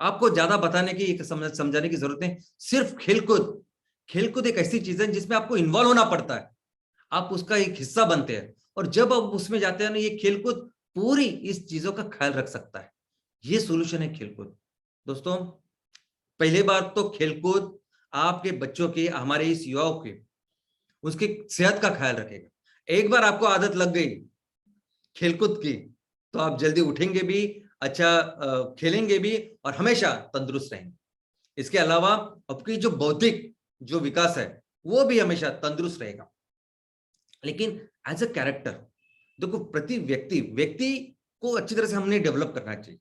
आपको ज्यादा बताने की, समझाने की जरूरत नहीं। सिर्फ खेलकूद एक ऐसी चीज है जिसमें आपको इन्वॉल्व होना पड़ता है, आप उसका एक हिस्सा बनते हैं। और जब आप उसमें जाते हैं ना, ये खेलकूद पूरी इस चीजों का ख्याल रख सकता है। ये सोल्यूशन है खेलकूद। दोस्तों, पहली बार तो खेलकूद आपके बच्चों की, हमारे इस युवाओं की, उसकी सेहत का ख्याल रखेगा। एक बार आपको आदत लग गई खेलकूद की, तो आप जल्दी उठेंगे भी, अच्छा खेलेंगे भी, और हमेशा तंदुरुस्त रहेंगे। इसके अलावा आपकी जो बौद्धिक जो विकास है, वो भी हमेशा तंदुरुस्त रहेगा। लेकिन एज अ कैरेक्टर, देखो, प्रति व्यक्ति को अच्छी तरह से हमने डेवलप करना चाहिए,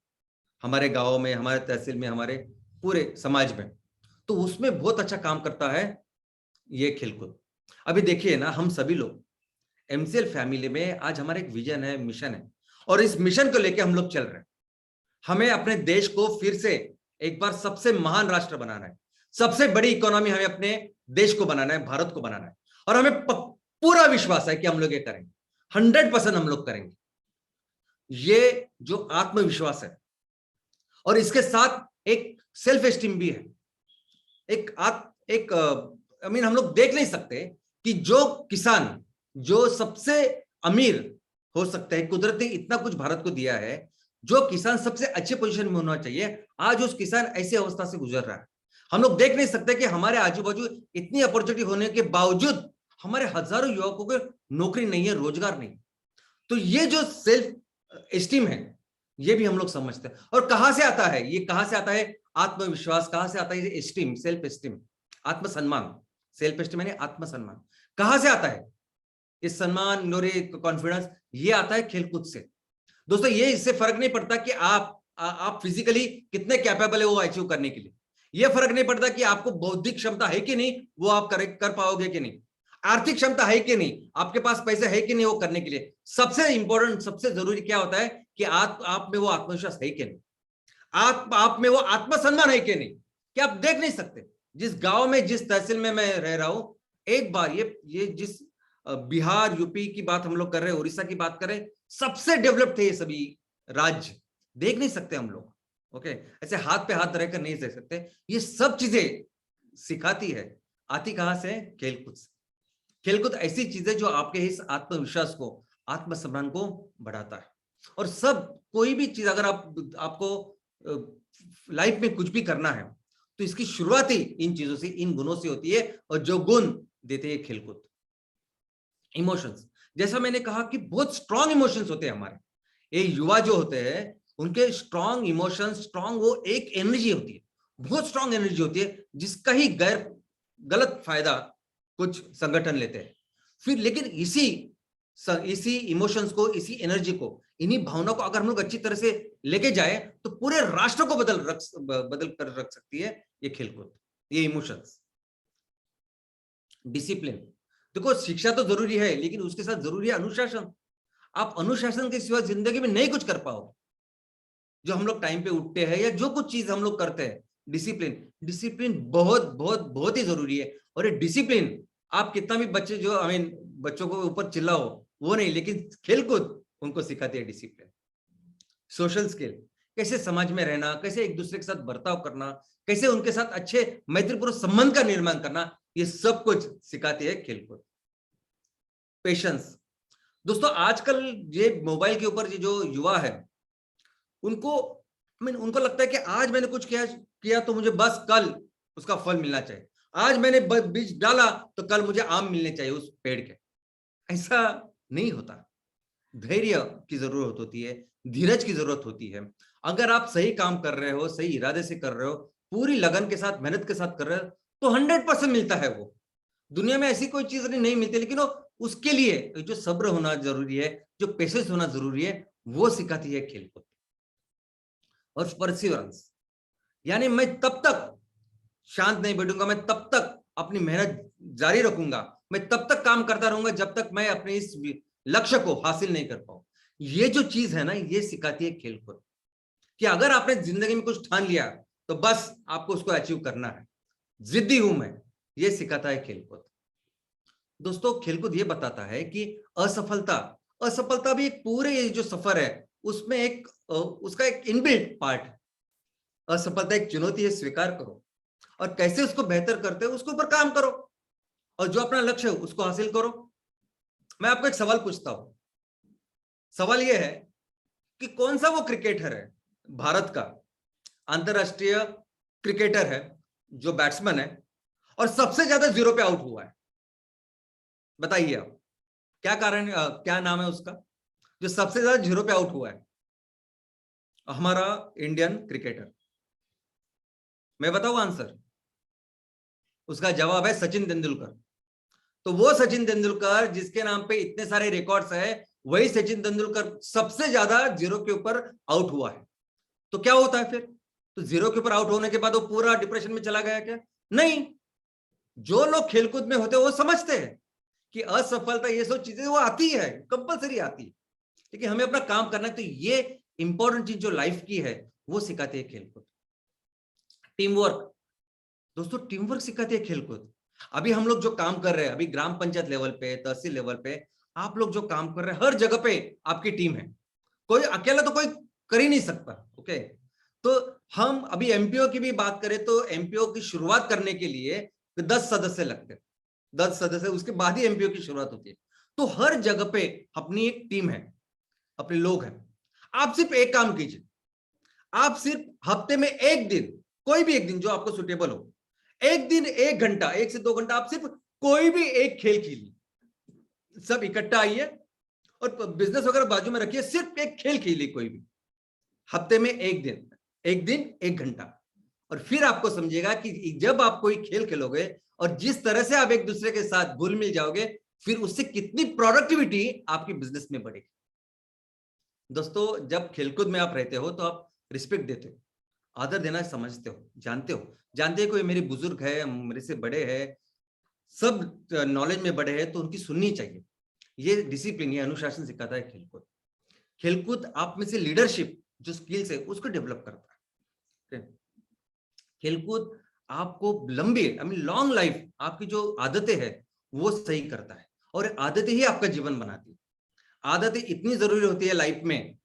हमारे गांव में, हमारे तहसील में, हमारे पूरे समाज में। तो उसमें बहुत अच्छा काम करता है ये खेलकूद। अभी देखिए ना, हम सभी लोग एमसीएल फैमिली में आज हमारा एक विजन है, मिशन है, और इस मिशन को लेके हम लोग चल रहे हैं। हमें अपने देश को फिर से एक बार सबसे महान राष्ट्र बनाना है, सबसे बड़ी इकोनॉमी हमें अपने देश को बनाना है, भारत को बनाना है। और हमें पूरा विश्वास है कि हम लोग ये करेंगे, 100% हम लोग करेंगे। ये जो आत्मविश्वास है, और इसके साथ एक सेल्फ एस्टीम भी है। हम लोग देख नहीं सकते कि जो किसान, जो सबसे अमीर हो सकता है, कुदरत ने इतना कुछ भारत को दिया है, जो किसान सबसे अच्छे पोजीशन में होना चाहिए, आज उस किसान ऐसी अवस्था से गुजर रहा है। हम लोग देख नहीं सकते कि हमारे आजू बाजू इतनी अपॉर्चुनिटी होने के बावजूद हमारे हजारों युवकों को नौकरी नहीं है, रोजगार नहीं। तो ये जो सेल्फ एस्टीम है, ये भी हम लोग समझते हैं। और कहां से आता है ये? कहां से आता है आत्मविश्वास? कहां से आता है एस्टीम, सेल्फ एस्टीम, आत्मसम्मान? सेल्फ एस्टीम यानी आत्मसम्मान कहां से आता है? ये सम्मान और ये कॉन्फिडेंस ये आता है खेलकूद से। दोस्तों ये इससे फर्क नहीं पड़ता कि आप फिजिकली कितने कैपेबल है वो अचीव करने के लिए, ये फर्क नहीं पड़ता कि आपको बौद्धिक क्षमता है कि नहीं, वो आप कर पाओगे कि नहीं, आर्थिक क्षमता है कि नहीं, आपके पास पैसे है कि नहीं वो करने के लिए। सबसे इंपॉर्टेंट, सबसे जरूरी क्या होता है कि आप में वो आत्मविश्वास है कि नहीं, आप में वो आत्मसम्मान है कि नहीं, कि आप देख नहीं सकते। जिस गांव में, जिस तहसील में मैं रह रहा हूं, एक बार ये जिस बिहार, यूपी की बात हम लोग कर रहे हैं, उड़ीसा की बात करें, सबसे डेवलप थे ये सभी राज्य, देख नहीं सकते हम लोग। ओके, ऐसे हाथ पे हाथ रहकर नहीं देख सकते। ये सब चीजें सिखाती है, आती कहां से? खेलकूद से। खेलकूद ऐसी चीज है जो आपके इस आत्मविश्वास को, आत्मसम्मान को बढ़ाता है। और सब कोई भी चीज अगर आपको लाइफ में कुछ भी करना है तो इसकी शुरुआत ही इन चीजों से, इन गुणों से होती है, और जो गुण देते हैं खेलकूद। इमोशंस, जैसा मैंने कहा कि बहुत स्ट्रॉन्ग इमोशंस होते हैं हमारे, ये युवा जो होते हैं उनके स्ट्रॉन्ग इमोशंस, स्ट्रॉन्ग वो एक एनर्जी होती है, बहुत स्ट्रॉन्ग एनर्जी होती है, जिसका ही गलत फायदा कुछ संगठन लेते हैं। फिर लेकिन इसी इमोशंस को, इसी एनर्जी को, इन्हीं भावनाओं को अगर हम लोग अच्छी तरह से लेके जाए तो पूरे राष्ट्र को बदल कर रख सकती है ये खेलकूद, ये इमोशंस। डिसिप्लिन, देखो शिक्षा तो जरूरी है लेकिन उसके साथ जरूरी है अनुशासन। आप अनुशासन के सिवा जिंदगी में नहीं कुछ कर पाओगे। जो हम लोग टाइम पे उठते हैं या जो कुछ चीज हम लोग करते हैं, डिसिप्लिन बहुत बहुत बहुत ही जरूरी है। और ये डिसिप्लिन आप कितना भी बच्चों को ऊपर चिल्लाओ वो नहीं, लेकिन खेलकूद उनको सिखाती है डिसिप्लिन। सोशल स्किल, कैसे समाज में रहना, कैसे एक दूसरे के साथ बर्ताव करना, कैसे उनके साथ अच्छे मैत्रीपूर्ण संबंध का निर्माण करना, ये सब कुछ सिखाती है खेलकूद। पेशेंस, दोस्तों आजकल ये मोबाइल के ऊपर जो युवा है उनको लगता है कि आज मैंने कुछ किया तो मुझे बस कल उसका फल मिलना चाहिए, आज मैंने बीज डाला तो कल मुझे आम मिलने चाहिए उस पेड़ के। ऐसा नहीं होता। धैर्य की जरूरत होती है, धीरज की जरूरत होती है। अगर आप सही काम कर रहे हो, सही इरादे से कर रहे हो, पूरी लगन के साथ, मेहनत के साथ कर रहे हो तो 100% मिलता है वो। दुनिया में ऐसी कोई चीज नहीं मिलती, लेकिन उसके लिए जो सब्र होना जरूरी है, जो पेशेंस होना जरूरी है, वो सिखाती है खेलकूद। और परसिवरेंस, यानी मैं तब तक शांत नहीं बैठूंगा, मैं तब तक अपनी मेहनत जारी रखूंगा, मैं तब तक काम करता रहूंगा जब तक मैं अपने इस लक्ष्य को हासिल नहीं कर पाऊं। ये जो चीज है ना, ये सिखाती है खेलकूद कि अगर आपने जिंदगी में कुछ ठान लिया तो बस आपको उसको अचीव करना है, जिद्दी हूं मैं, ये सिखाता है खेलकूद। दोस्तों खेलकूद ये बताता है कि असफलता भी एक पूरे ये जो सफर है उसमें उसका एक इनबिल्ट पार्ट है। असफलता एक चुनौती है, स्वीकार करो और कैसे उसको बेहतर करते हो उसके ऊपर काम करो, और जो अपना लक्ष्य है उसको हासिल करो। मैं आपको एक सवाल पूछता हूं, सवाल यह है कि कौन सा वो क्रिकेटर है भारत का, अंतरराष्ट्रीय क्रिकेटर है, जो बैट्समैन है और सबसे ज्यादा 0 पे आउट हुआ है? बताइए आप, क्या कारण, क्या नाम है उसका जो सबसे ज्यादा 0 पे आउट हुआ है? हमारा इंडियन क्रिकेटर। मैं बताऊं आंसर? उसका जवाब है सचिन तेंदुलकर। तो वो सचिन तेंदुलकर जिसके नाम पे इतने सारे रिकॉर्ड्स है, वही सचिन तेंदुलकर सबसे ज्यादा 0 के ऊपर आउट हुआ है। तो क्या होता है फिर? तो 0 के ऊपर आउट होने के बाद वो पूरा डिप्रेशन में चला गया क्या? नहीं। जो लोग खेलकूद में होते हैं वो समझते हैं कि असफलता ये सब चीजें वो आती है, कंपलसरी आती है, लेकिन हमें अपना काम करना है। तो ये इंपॉर्टेंट चीज जो लाइफ की है वो सिखाती है खेलकूद। टीम वर्क, दोस्तों टीम वर्क सिखाती है खेलकूद। अभी हम लोग जो काम कर रहे हैं, अभी ग्राम पंचायत लेवल पे, तहसील लेवल पे आप लोग जो काम कर रहे हैं, हर जगह पे आपकी टीम है, कोई अकेला तो कोई कर ही नहीं सकता। ओके, तो हम अभी एमपीओ की भी बात करें तो एमपीओ की शुरुआत करने के लिए 10 सदस्य लगते हैं, 10 सदस्य, उसके बाद ही एमपीओ की शुरुआत होती है। तो हर जगह पे अपनी एक टीम है, अपने लोग हैं। आप सिर्फ एक काम कीजिए, आप सिर्फ हफ्ते में एक दिन, कोई भी एक दिन जो आपको सुटेबल हो, एक दिन 1 घंटा, 1 से 2 घंटा आप सिर्फ कोई भी एक खेल खेलिए। सब इकट्ठा आइए और बिजनेस वगैरह बाजू में रखिए, सिर्फ एक खेल खेलिए कोई भी, हफ्ते में एक दिन 1 घंटा। और फिर आपको समझिएगा कि जब आप कोई खेल खेलोगे और जिस तरह से आप एक दूसरे के साथ घुल मिल जाओगे, फिर उससे कितनी प्रोडक्टिविटी आपकी बिजनेस में बढ़ेगी। दोस्तों, जब खेलकूद में आप रहते हो तो आप रिस्पेक्ट देते हो, आदर देना समझते हो, जानते हो कोई मेरे बुजुर्ग है, मेरे से बड़े हैं, सब नॉलेज में बड़े हैं, तो उनकी सुननी चाहिए। ये डिसिप्लिन, ये अनुशासन सिखाता है खेलकूद। खेलकूद आप में से लीडरशिप जो स्किल्स है उसको डेवलप करता है। खेलकूद आपको लंबी लॉन्ग लाइफ, आपकी जो आदतें हैं वो सही करता है, और आदतें ही आपका जीवन बनाती है। आदतें इतनी जरूरी होती है लाइफ में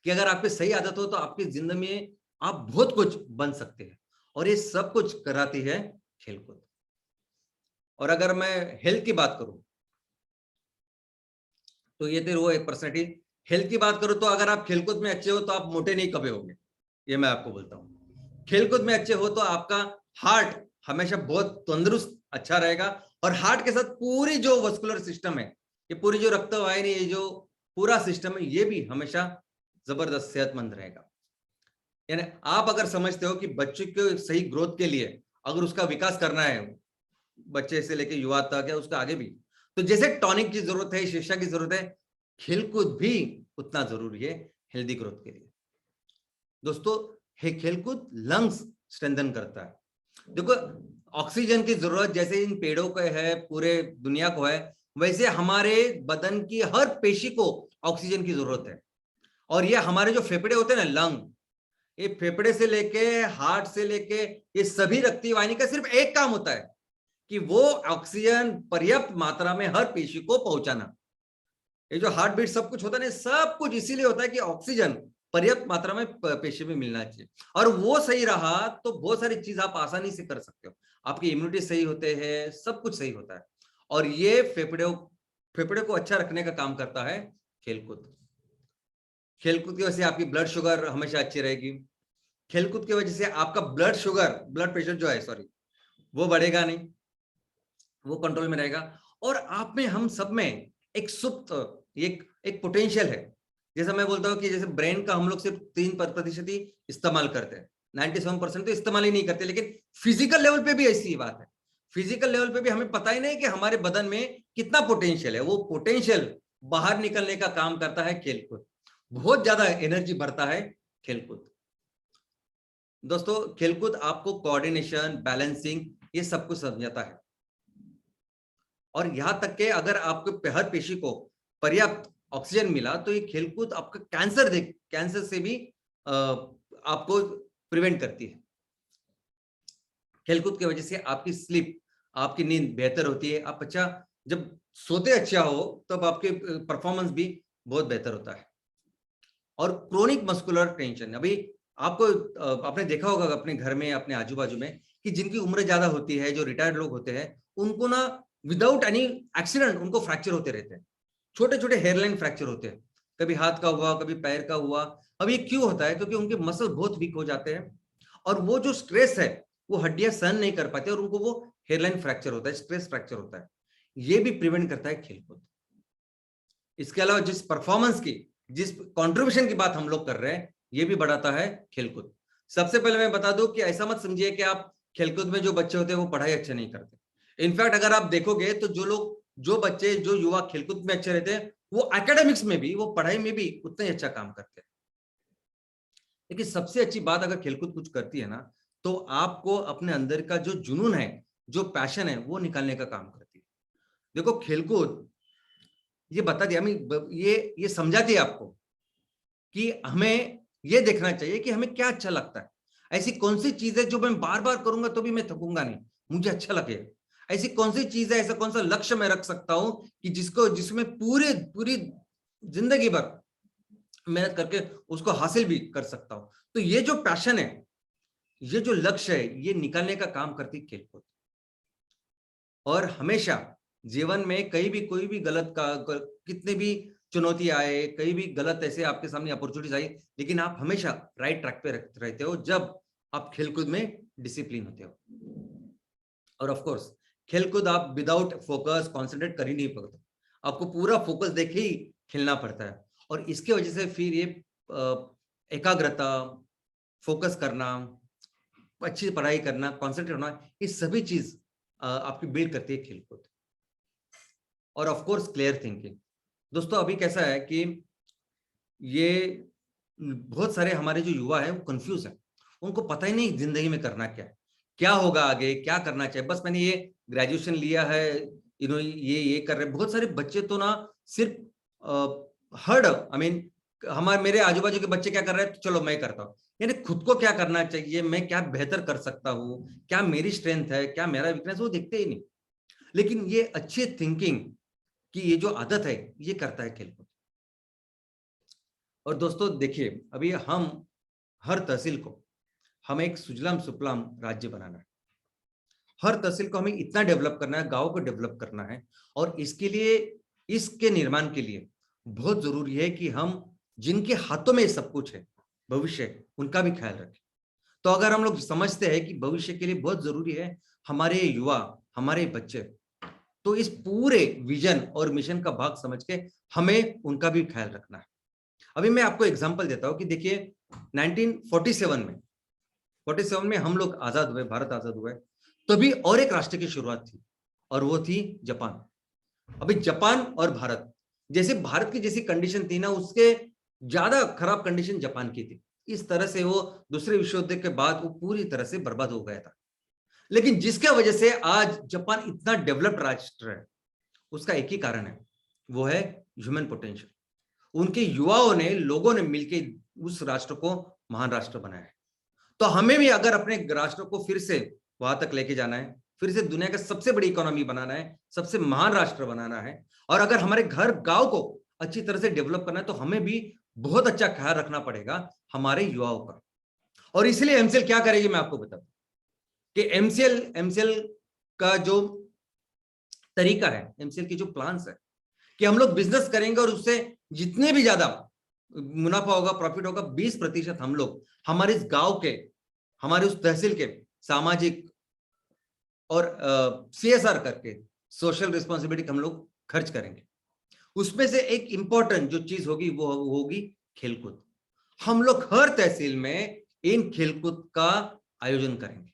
कि अगर आपकी सही आदत हो तो आपकी जिंदगी में आप बहुत कुछ बन सकते हैं, और ये सब कुछ कराती है खेलकूद। और अगर मैं हेल्थ की बात करूं तो ये तो वो एक पर्सनैलिटी। हेल्थ की बात करूं तो अगर आप खेलकूद में अच्छे हो तो आप मोटे नहीं कभी होंगे, ये मैं आपको बोलता हूं। खेलकूद में अच्छे हो तो आपका हार्ट हमेशा बहुत तंदुरुस्त अच्छा रहेगा, और हार्ट के साथ पूरी जो वस्कुलर सिस्टम है, ये पूरी जो रक्तवाहिनी, ये जो पूरा सिस्टम है, ये भी हमेशा जबरदस्त सेहतमंद रहेगा। यानी आप अगर समझते हो कि बच्चे के सही ग्रोथ के लिए अगर उसका विकास करना है, बच्चे से लेके युवा तक या उसका आगे भी, तो जैसे टॉनिक की जरूरत है, शिक्षा की जरूरत है, खेलकूद भी उतना जरूरी है हेल्दी ग्रोथ के लिए। दोस्तों, खेलकूद लंग्स स्ट्रेंथन करता है। देखो, ऑक्सीजन की जरूरत जैसे इन पेड़ों को है, पूरे दुनिया को है, वैसे हमारे बदन की हर पेशी को ऑक्सीजन की जरूरत है। और ये हमारे जो फेफड़े होते हैं ना, लंग, ये फेफड़े से लेके हार्ट से लेके ये सभी रक्तवाहिनी का सिर्फ एक काम होता है कि वो ऑक्सीजन पर्याप्त मात्रा में हर पेशी को पहुंचाना। ये जो हार्ट बीट सब कुछ होता है ना, सब कुछ इसीलिए होता है कि ऑक्सीजन पर्याप्त मात्रा में पेशी में मिलना चाहिए। और वो सही रहा तो बहुत सारी चीज आप आसानी से कर सकते हो, आपकी इम्यूनिटी सही होते हैं, सब कुछ सही होता है। और ये फेफड़े को अच्छा रखने का काम करता है खेलकूद। खेलकूद की वजह से आपकी ब्लड शुगर हमेशा अच्छी रहेगी। खेलकूद की वजह से आपका ब्लड प्रेशर जो है, सॉरी, वो बढ़ेगा नहीं, वो कंट्रोल में रहेगा। और आप में, हम सब में एक सुप्त एक पोटेंशियल है। जैसा मैं बोलता हूँ कि जैसे ब्रेन का हम लोग सिर्फ 3% ही इस्तेमाल करते हैं, 97% तो इस्तेमाल ही नहीं करते। लेकिन फिजिकल लेवल पे भी ऐसी बात है, फिजिकल लेवल पे भी हमें पता ही नहीं कि हमारे बदन में कितना पोटेंशियल है। वो पोटेंशियल बाहर निकलने का काम करता है खेलकूद। बहुत ज्यादा एनर्जी भरता है खेलकूद। दोस्तों, खेलकूद आपको कोऑर्डिनेशन, बैलेंसिंग, ये सब कुछ समझाता है। और यहां तक कि अगर आपको हर पेशी को पर्याप्त ऑक्सीजन मिला तो ये खेलकूद आपका कैंसर से भी आपको प्रिवेंट करती है। खेलकूद की वजह से आपकी स्लीप, आपकी नींद बेहतर होती है। आप अच्छा जब सोते अच्छा हो तब आपके परफॉर्मेंस भी बहुत बेहतर होता है। और क्रोनिक मस्कुलर टेंशन, अभी आपको आपने देखा होगा अपने घर में, अपने आजू बाजू में, कि जिनकी उम्र ज्यादा होती है, जो रिटायर्ड लोग होते हैं, उनको ना विदाउट एनी एक्सीडेंट उनको फ्रैक्चर होते रहते हैं। छोटे छोटे हेयरलाइन फ्रैक्चर होते हैं, कभी हाथ का हुआ, कभी पैर का हुआ। अब ये क्यों होता है? क्योंकि उनके मसल बहुत वीक हो जाते हैं, और वो जो स्ट्रेस है वो हड्डियां सहन नहीं कर पाती, और उनको वो हेयरलाइन फ्रैक्चर होता है, स्ट्रेस फ्रैक्चर होता है। ये भी प्रिवेंट करता है खेलकूद। इसके अलावा जिस कंट्रीब्यूशन की बात हम लोग कर रहे हैं, ये भी बढ़ाता है खेलकूद। सबसे पहले मैं बता दूं कि ऐसा मत समझिए कि आप खेलकूद में जो बच्चे होते हैं वो पढ़ाई अच्छा नहीं करते। इनफैक्ट अगर आप देखोगे तो जो बच्चे, जो युवा खेलकूद में अच्छे रहते हैं, वो एकेडमिक्स में भी, वो पढ़ाई में भी उतना ही अच्छा काम करते हैं। लेकिन सबसे अच्छी बात अगर खेलकूद कुछ करती है ना, तो आपको अपने अंदर का जो जुनून है, जो पैशन है, वो निकालने का काम करती है। देखो, खेलकूद ये बता दिया, हमें ये समझाती है आपको कि हमें ये देखना चाहिए कि हमें क्या अच्छा लगता है। ऐसी कौन सी चीज है जो मैं बार बार करूंगा तो भी मैं थकूंगा नहीं, मुझे अच्छा लगेगा। ऐसी कौन सी चीज है, ऐसा कौन सा लक्ष्य मैं रख सकता हूं कि जिसमें पूरी जिंदगी भर मेहनत करके उसको हासिल भी कर सकता हूं। तो ये जो पैशन है, ये जो लक्ष्य है, ये निकालने का काम करती खेलकूद। और हमेशा जीवन में कहीं भी कोई भी कितने भी चुनौती आए, कहीं भी गलत ऐसे आपके सामने अपॉर्चुनिटीज आई, लेकिन आप हमेशा राइट ट्रैक पे रहते हो जब आप खेलकूद में डिसिप्लिन होते हो। और ऑफ कोर्स खेलकूद आप विदाउट फोकस कॉन्सेंट्रेट कर ही नहीं पाते, आपको पूरा फोकस देके ही खेलना पड़ता है। और इसके वजह से फिर ये एकाग्रता, फोकस करना, अच्छी पढ़ाई करना, कॉन्सेंट्रेट होना, ये सभी चीज आपकी बिल्ड करती है खेलकूद। और ऑफ कोर्स क्लियर थिंकिंग। दोस्तों अभी कैसा है कि ये बहुत सारे हमारे जो युवा है वो कंफ्यूज है, उनको पता ही नहीं जिंदगी में करना क्या है, क्या होगा आगे, क्या करना चाहिए। बस मैंने ये ग्रेजुएशन लिया है, ये कर रहे। बहुत सारे बच्चे तो ना सिर्फ हर्ड हमारे मेरे आजू बाजू के बच्चे क्या कर रहे हैं, तो चलो मैं करता हूँ, यानी खुद को क्या करना चाहिए, मैं क्या बेहतर कर सकता हूँ, क्या मेरी स्ट्रेंथ है, क्या मेरा वीकनेस, वो देखते ही नहीं। लेकिन ये अच्छी थिंकिंग की ये जो आदत है ये करता है खेलकूद। और दोस्तों देखिए, अभी हम हर तहसील को हमें एक सुजलाम सुफलाम राज्य बनाना है। हर तहसील को हमें इतना डेवलप करना है, गांव को डेवलप करना है, और इसके लिए, इसके निर्माण के लिए बहुत जरूरी है कि हम जिनके हाथों में सब कुछ है, भविष्य, उनका भी ख्याल रखें। तो अगर हम लोग समझते हैं कि भविष्य के लिए बहुत जरूरी है हमारे युवा, हमारे बच्चे, तो इस पूरे विजन और मिशन का भाग समझ के हमें उनका भी ख्याल रखना है। अभी मैं आपको एग्जांपल देता हूं कि देखिए 1947 में हम लोग आजाद हुए, भारत आजाद हुए, तभी और एक राष्ट्र की शुरुआत थी, और वो थी जापान। अभी जापान और भारत, जैसे भारत की जैसी कंडीशन थी ना, उसके ज्यादा खराब कंडीशन जापान की थी। इस तरह से वो दूसरे विश्व युद्ध के बाद वो पूरी तरह से बर्बाद हो गया था। लेकिन जिसके वजह से आज जापान इतना डेवलप्ड राष्ट्र है, उसका एक ही कारण है, वो है ह्यूमन पोटेंशियल। उनके युवाओं ने, लोगों ने मिलकर उस राष्ट्र को महान राष्ट्र बनाया है। तो हमें भी अगर अपने राष्ट्र को फिर से वहां तक लेके जाना है, फिर से दुनिया का सबसे बड़ी इकोनॉमी बनाना है, सबसे महान राष्ट्र बनाना है, और अगर हमारे घर गांव को अच्छी तरह से डेवलप करना है, तो हमें भी बहुत अच्छा ख्याल रखना पड़ेगा हमारे युवाओं का। और इसलिए एमसीएल क्या करेगी, मैं आपको बताता हूं कि एमसीएल का जो तरीका है, एमसीएल की जो प्लान्स है, कि हम लोग बिजनेस करेंगे और उससे जितने भी ज्यादा मुनाफा होगा, प्रॉफिट होगा, 20% हम लोग हमारे इस गांव के, हमारे उस तहसील के सामाजिक और सीएसआर करके, सोशल रिस्पॉन्सिबिलिटी हम लोग खर्च करेंगे। उसमें से एक इंपॉर्टेंट जो चीज होगी वो होगी खेलकूद। हम लोग हर तहसील में इन खेलकूद का आयोजन करेंगे।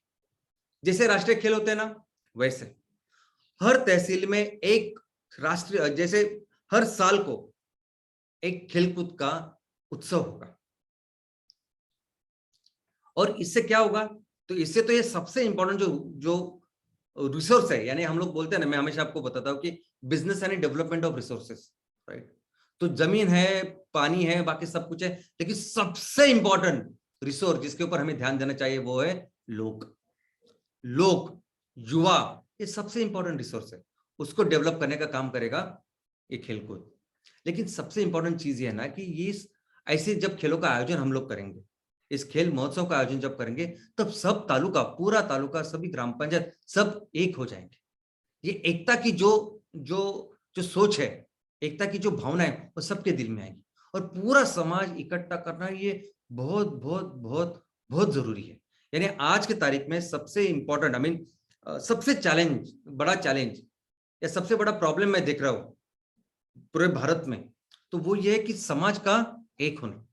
जैसे राष्ट्रीय खेल होते हैं ना, वैसे हर तहसील में एक राष्ट्रीय, जैसे हर साल को एक खेलकूद का उत्सव होगा। और इससे क्या होगा, तो इससे तो ये सबसे इंपॉर्टेंट जो रिसोर्स है, यानी हम लोग बोलते हैं ना, मैं हमेशा आपको बताता हूं कि बिजनेस यानी डेवलपमेंट ऑफ रिसोर्सेस, राइट। तो जमीन है, पानी है, बाकी सब कुछ है, लेकिन सबसे इंपॉर्टेंट रिसोर्स जिसके ऊपर हमें ध्यान देना चाहिए वो है लोग, युवा। ये सबसे इंपॉर्टेंट रिसोर्स है, उसको डेवलप करने का काम करेगा ये खेलकूद। लेकिन सबसे इंपॉर्टेंट चीज ये है ना कि ये ऐसे जब खेलों का आयोजन हम लोग करेंगे, इस खेल महोत्सव का आयोजन जब करेंगे, तब सब तालुका, पूरा तालुका, सभी ग्राम पंचायत सब एक हो जाएंगे। ये एकता की जो सोच है, एकता की जो भावना है, वो सबके दिल में आएगी। और पूरा समाज इकट्ठा करना ये बहुत बहुत बहुत बहुत जरूरी है। यानी आज की तारीख में सबसे इंपॉर्टेंट, सबसे बड़ा चैलेंज या सबसे बड़ा प्रॉब्लम मैं देख रहा हूं पूरे भारत में, तो वो ये है कि समाज का एक होना।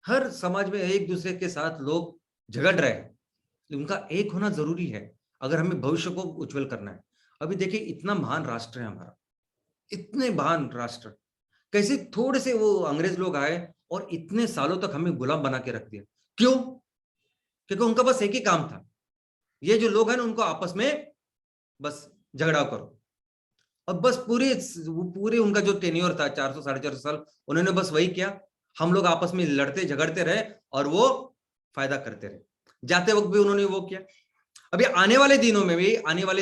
हर समाज में एक दूसरे के साथ लोग झगड़ रहे हैं, उनका एक होना जरूरी है अगर हमें भविष्य को उज्जवल करना है। अभी देखिए, इतना महान राष्ट्र है हमारा, इतने महान राष्ट्र, कैसे थोड़े से वो अंग्रेज लोग आए और इतने सालों तक हमें गुलाम बना के रख दिया। क्यों? क्योंकि उनका बस एक ही काम था, ये जो लोग हैं ना, उनको आपस में बस झगड़ा करो। अब बस पूरे उनका जो टेन्योर था 400-450 साल, उन्होंने बस वही किया। हम लोग आपस में लड़ते झगड़ते रहे और वो फायदा करते रहे। जाते वक्त भी उन्होंने वो किया। अभी आने वाले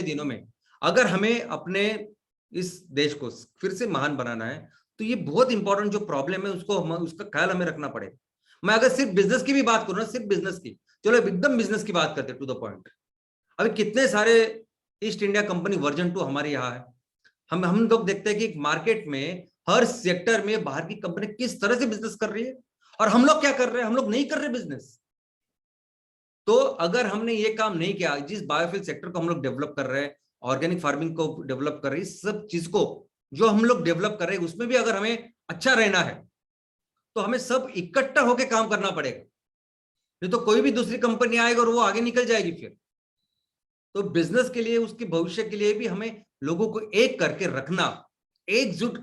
दिनों में अगर हमें अपने इस देश को फिर से महान बनाना है, तो ये बहुत इंपॉर्टेंट जो प्रॉब्लम है उसका ख्याल हमें रखना पड़ेगा। मैं अगर सिर्फ बिजनेस की भी बात करूं ना, सिर्फ बिजनेस की, चलो एकदम बिजनेस की बात करते टू द पॉइंट। अभी कितने सारे ईस्ट इंडिया कंपनी वर्जन 2 हमारे यहाँ है। हम लोग देखते हैं कि मार्केट में हर सेक्टर में बाहर की कंपनी किस तरह से बिजनेस कर रही है, और हम लोग क्या कर रहे हैं, हम लोग नहीं कर रहे बिजनेस। तो अगर हमने ये काम नहीं किया, जिस बायोफ्यूल सेक्टर को हम लोग डेवलप कर रहे हैं, ऑर्गेनिक फार्मिंग को डेवलप कर रहे हैं, सब चीज को जो हम लोग डेवलप कर रहे हैं, उसमें भी अगर हमें अच्छा रहना है, तो हमें सब इकट्ठा होकर काम करना पड़ेगा। नहीं तो कोई भी दूसरी कंपनी आएगी और वो आगे निकल जाएगी फिर। तो बिजनेस के लिए, उसके भविष्य के लिए भी हमें लोगों को एक करके रखना, एकजुट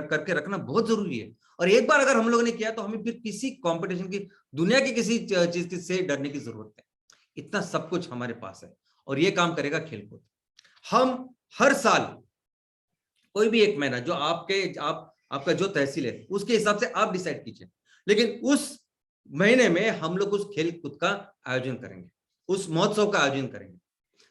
करके रखना बहुत जरूरी है। और एक बार अगर हम लोगों ने किया तो हमें फिर किसी कंपटीशन की, दुनिया की किसी चीज से डरने की जरूरत है। इतना सब कुछ हमारे पास है और ये काम करेगा खेलकूद। हम हर साल कोई भी एक महीना जो आपका जो तहसील है उसके हिसाब से आप डिसाइड कीजिए, लेकिन उस महीने में हम लोग उस खेल कूद का आयोजन करेंगे, उस महोत्सव का आयोजन करेंगे।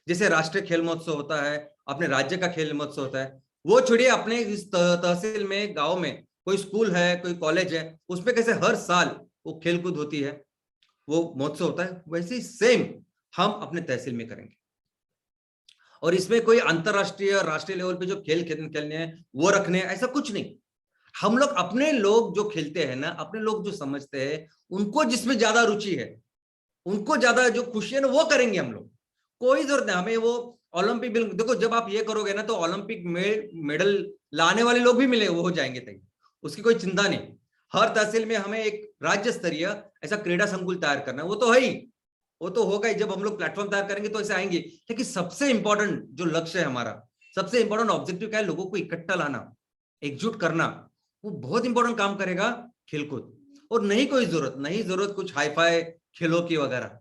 जैसे राष्ट्रीय खेल महोत्सव होता है, अपने राज्य का खेल महोत्सव होता है, वो छोड़िए अपने इस तहसील में, गांव में कोई स्कूल है, कोई कॉलेज है, उसमें कैसे हर साल वो खेल कूद होती है, वो महोत्सव होता है, वैसे ही सेम हम अपने तहसील में करेंगे। और इसमें कोई अंतरराष्ट्रीय, राष्ट्रीय लेवल पे जो खेल खेलने हैं वो रखने हैं, ऐसा कुछ नहीं। हम लोग अपने लोग जो खेलते हैं ना, अपने लोग जो समझते हैं, उनको जिसमें ज्यादा रुचि है, उनको ज्यादा जो खुशी है ना, वो करेंगे हम लोग। कोई जरूरत नहीं हमें वो ओलंपिक, देखो जब आप ये करोगे ना तो ओलंपिक मेडल लाने वाले लोग भी मिले, वो हो जाएंगे तैयार, उसकी कोई चिंता नहीं। हर तहसील में हमें एक राज्य स्तरीय ऐसा क्रीड़ा संकुल तैयार करना है, वो तो है ही, वो तो होगा ही। जब हम लोग प्लेटफॉर्म तैयार करेंगे तो ऐसे आएंगे। लेकिन सबसे इंपॉर्टेंट जो लक्ष्य है हमारा, सबसे इंपॉर्टेंट ऑब्जेक्टिव क्या है, लोगों को इकट्ठा लाना, एकजुट करना, वो बहुत इंपॉर्टेंट काम करेगा खेलकूद। और नहीं कोई जरूरत कुछ हाईफाई खेलों की वगैरह,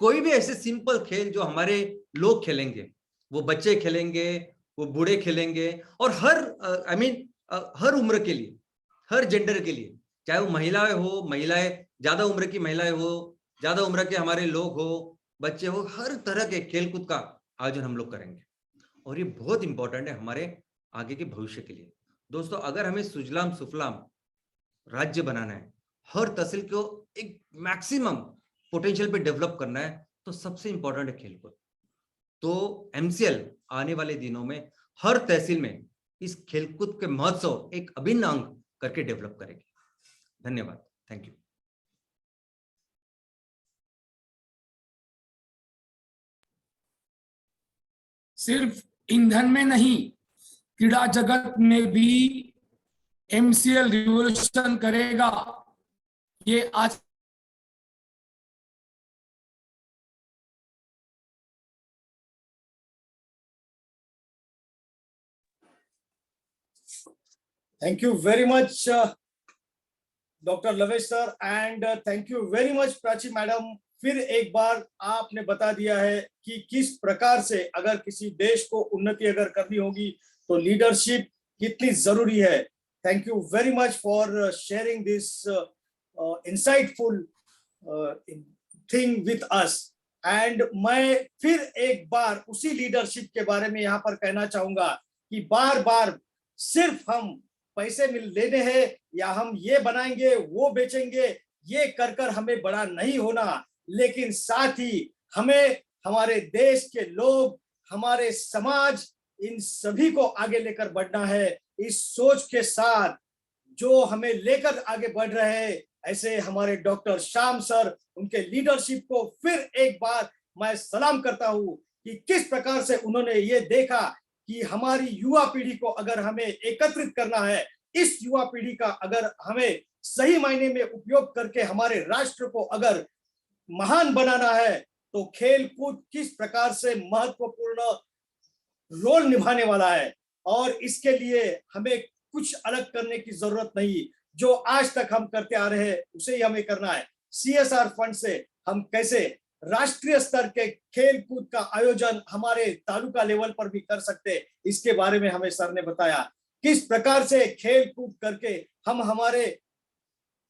कोई भी ऐसे सिंपल खेल जो हमारे लोग खेलेंगे, वो बच्चे खेलेंगे, वो बूढ़े खेलेंगे, और हर उम्र के लिए, हर जेंडर के लिए, चाहे वो महिलाएं ज्यादा उम्र की महिलाएं हो, ज्यादा उम्र के हमारे लोग हो, बच्चे हो, हर तरह के खेलकूद का आयोजन हम लोग करेंगे। और ये बहुत इंपॉर्टेंट है हमारे आगे के भविष्य के लिए। दोस्तों, अगर हमें सुजलाम सुफलाम राज्य बनाना है, हर तहसील को एक मैक्सिमम पोटेंशियल पे डेवलप करना है, तो सबसे इंपॉर्टेंट है खेलकूद। तो एमसीएल आने वाले दिनों में हर तहसील में इस खेलकूद के महोत्सव एक अभिन्न अंग करके डेवलप करेगी। धन्यवाद, थैंक यू। सिर्फ ईंधन में नहीं, क्रीड़ा जगत में भी एमसीएल रिवॉल्यूशन करेगा, ये आज Thank you very much, Dr. Lavesh sir, and thank you very much, Prachi madam. फिर एक बार आपने बता दिया है कि किस प्रकार से अगर किसी देश को उन्नति अगर करनी होगी तो लीडरशिप कितनी जरूरी है। Thank you very much for sharing this insightful thing with us. And मैं फिर एक बार उसी लीडरशिप के बारे में यहाँ पर कहना चाहूंगा कि बार बार सिर्फ हम पैसे लेने हैं या हम ये बनाएंगे वो बेचेंगे, ये कर कर हमें बड़ा नहीं होना, लेकिन साथ ही हमें हमारे देश के लोग, हमारे समाज, इन सभी को आगे लेकर बढ़ना है। इस सोच के साथ जो हमें लेकर आगे बढ़ रहे हैं, ऐसे हमारे डॉक्टर श्याम सर, उनके लीडरशिप को फिर एक बार मैं सलाम करता हूं कि किस प्रकार से उन्होंने ये देखा कि हमारी युवा पीढ़ी को अगर हमें एकत्रित करना है, इस युवा पीढ़ी का अगर हमें सही मायने में उपयोग करके हमारे राष्ट्र को अगर महान बनाना है, तो खेल कूद किस प्रकार से महत्वपूर्ण रोल निभाने वाला है। और इसके लिए हमें कुछ अलग करने की जरूरत नहीं, जो आज तक हम करते आ रहे हैं उसे ही हमें करना है। सीएसआर फंड से हम कैसे राष्ट्रीय स्तर के खेल कूद का आयोजन हमारे तालुका लेवल पर भी कर सकते, इसके बारे में हमें सर ने बताया। किस प्रकार से खेल कूद करके हम हमारे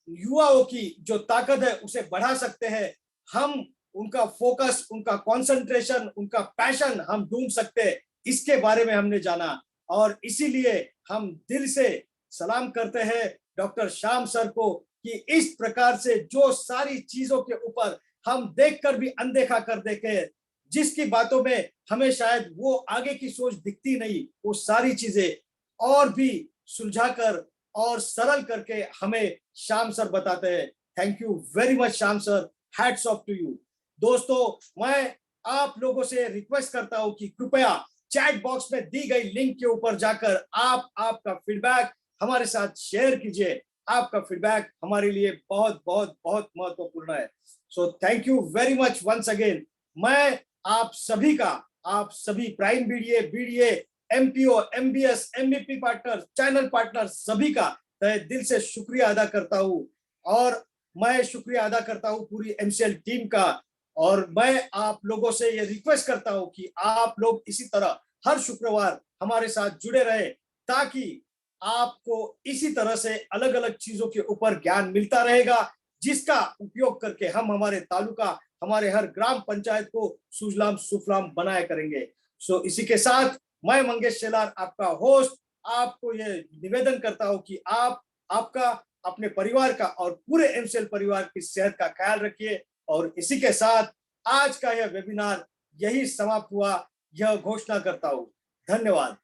युवाओं की जो ताकत है उसे बढ़ा सकते हैं, हम उनका फोकस, उनका कंसंट्रेशन, उनका पैशन हम ढूंढ सकते हैं, इसके बारे में हमने जाना। और इसीलिए हम दिल से सलाम करते हैं डॉक्टर श्याम सर को कि इस प्रकार से जो सारी चीजों के ऊपर हम देखकर भी अनदेखा कर देंगे, जिसकी बातों में हमें शायद वो आगे की सोच दिखती नहीं, वो सारी चीजें और भी सुलझाकर और सरल करके हमें श्याम सर बताते हैं। Thank you very much Shyam sir, hats off to you. दोस्तों, मैं आप लोगों से रिक्वेस्ट करता हूं कि कृपया चैट बॉक्स में दी गई लिंक के ऊपर जाकर आप आपका फीडबैक हमारे साथ शेयर कीजिए। आपका फीडबैक हमारे लिए बहुत बहुत बहुत महत्वपूर्ण है। So thank you very much once again. मैं आप सभी का, आप सभी prime BDA MPO, MBS, MBP partner, channel partner सभी का तहे दिल से शुक्रिया अदा करता हूं। और मैं शुक्रिया अदा करता हूं पूरी एमसीएल टीम का। और मैं आप लोगों से ये रिक्वेस्ट करता हूं कि आप लोग इसी तरह हर शुक्रवार हमारे साथ जुड़े रहे, ताकि आपको इसी तरह से अलग अलग चीजों के ऊपर ज्ञान मिलता रहेगा, जिसका उपयोग करके हम हमारे तालुका, हमारे हर ग्राम पंचायत को सुजलाम सुफलाम बनाया करेंगे। सो इसी के साथ मैं मंगेश शेलार, आपका होस्ट, आपको ये निवेदन करता हूं कि आप आपका, अपने परिवार का और पूरे एमसीएल परिवार की सेहत का ख्याल रखिए। और इसी के साथ आज का यह वेबिनार यही समाप्त हुआ, यह घोषणा करता हूं। धन्यवाद।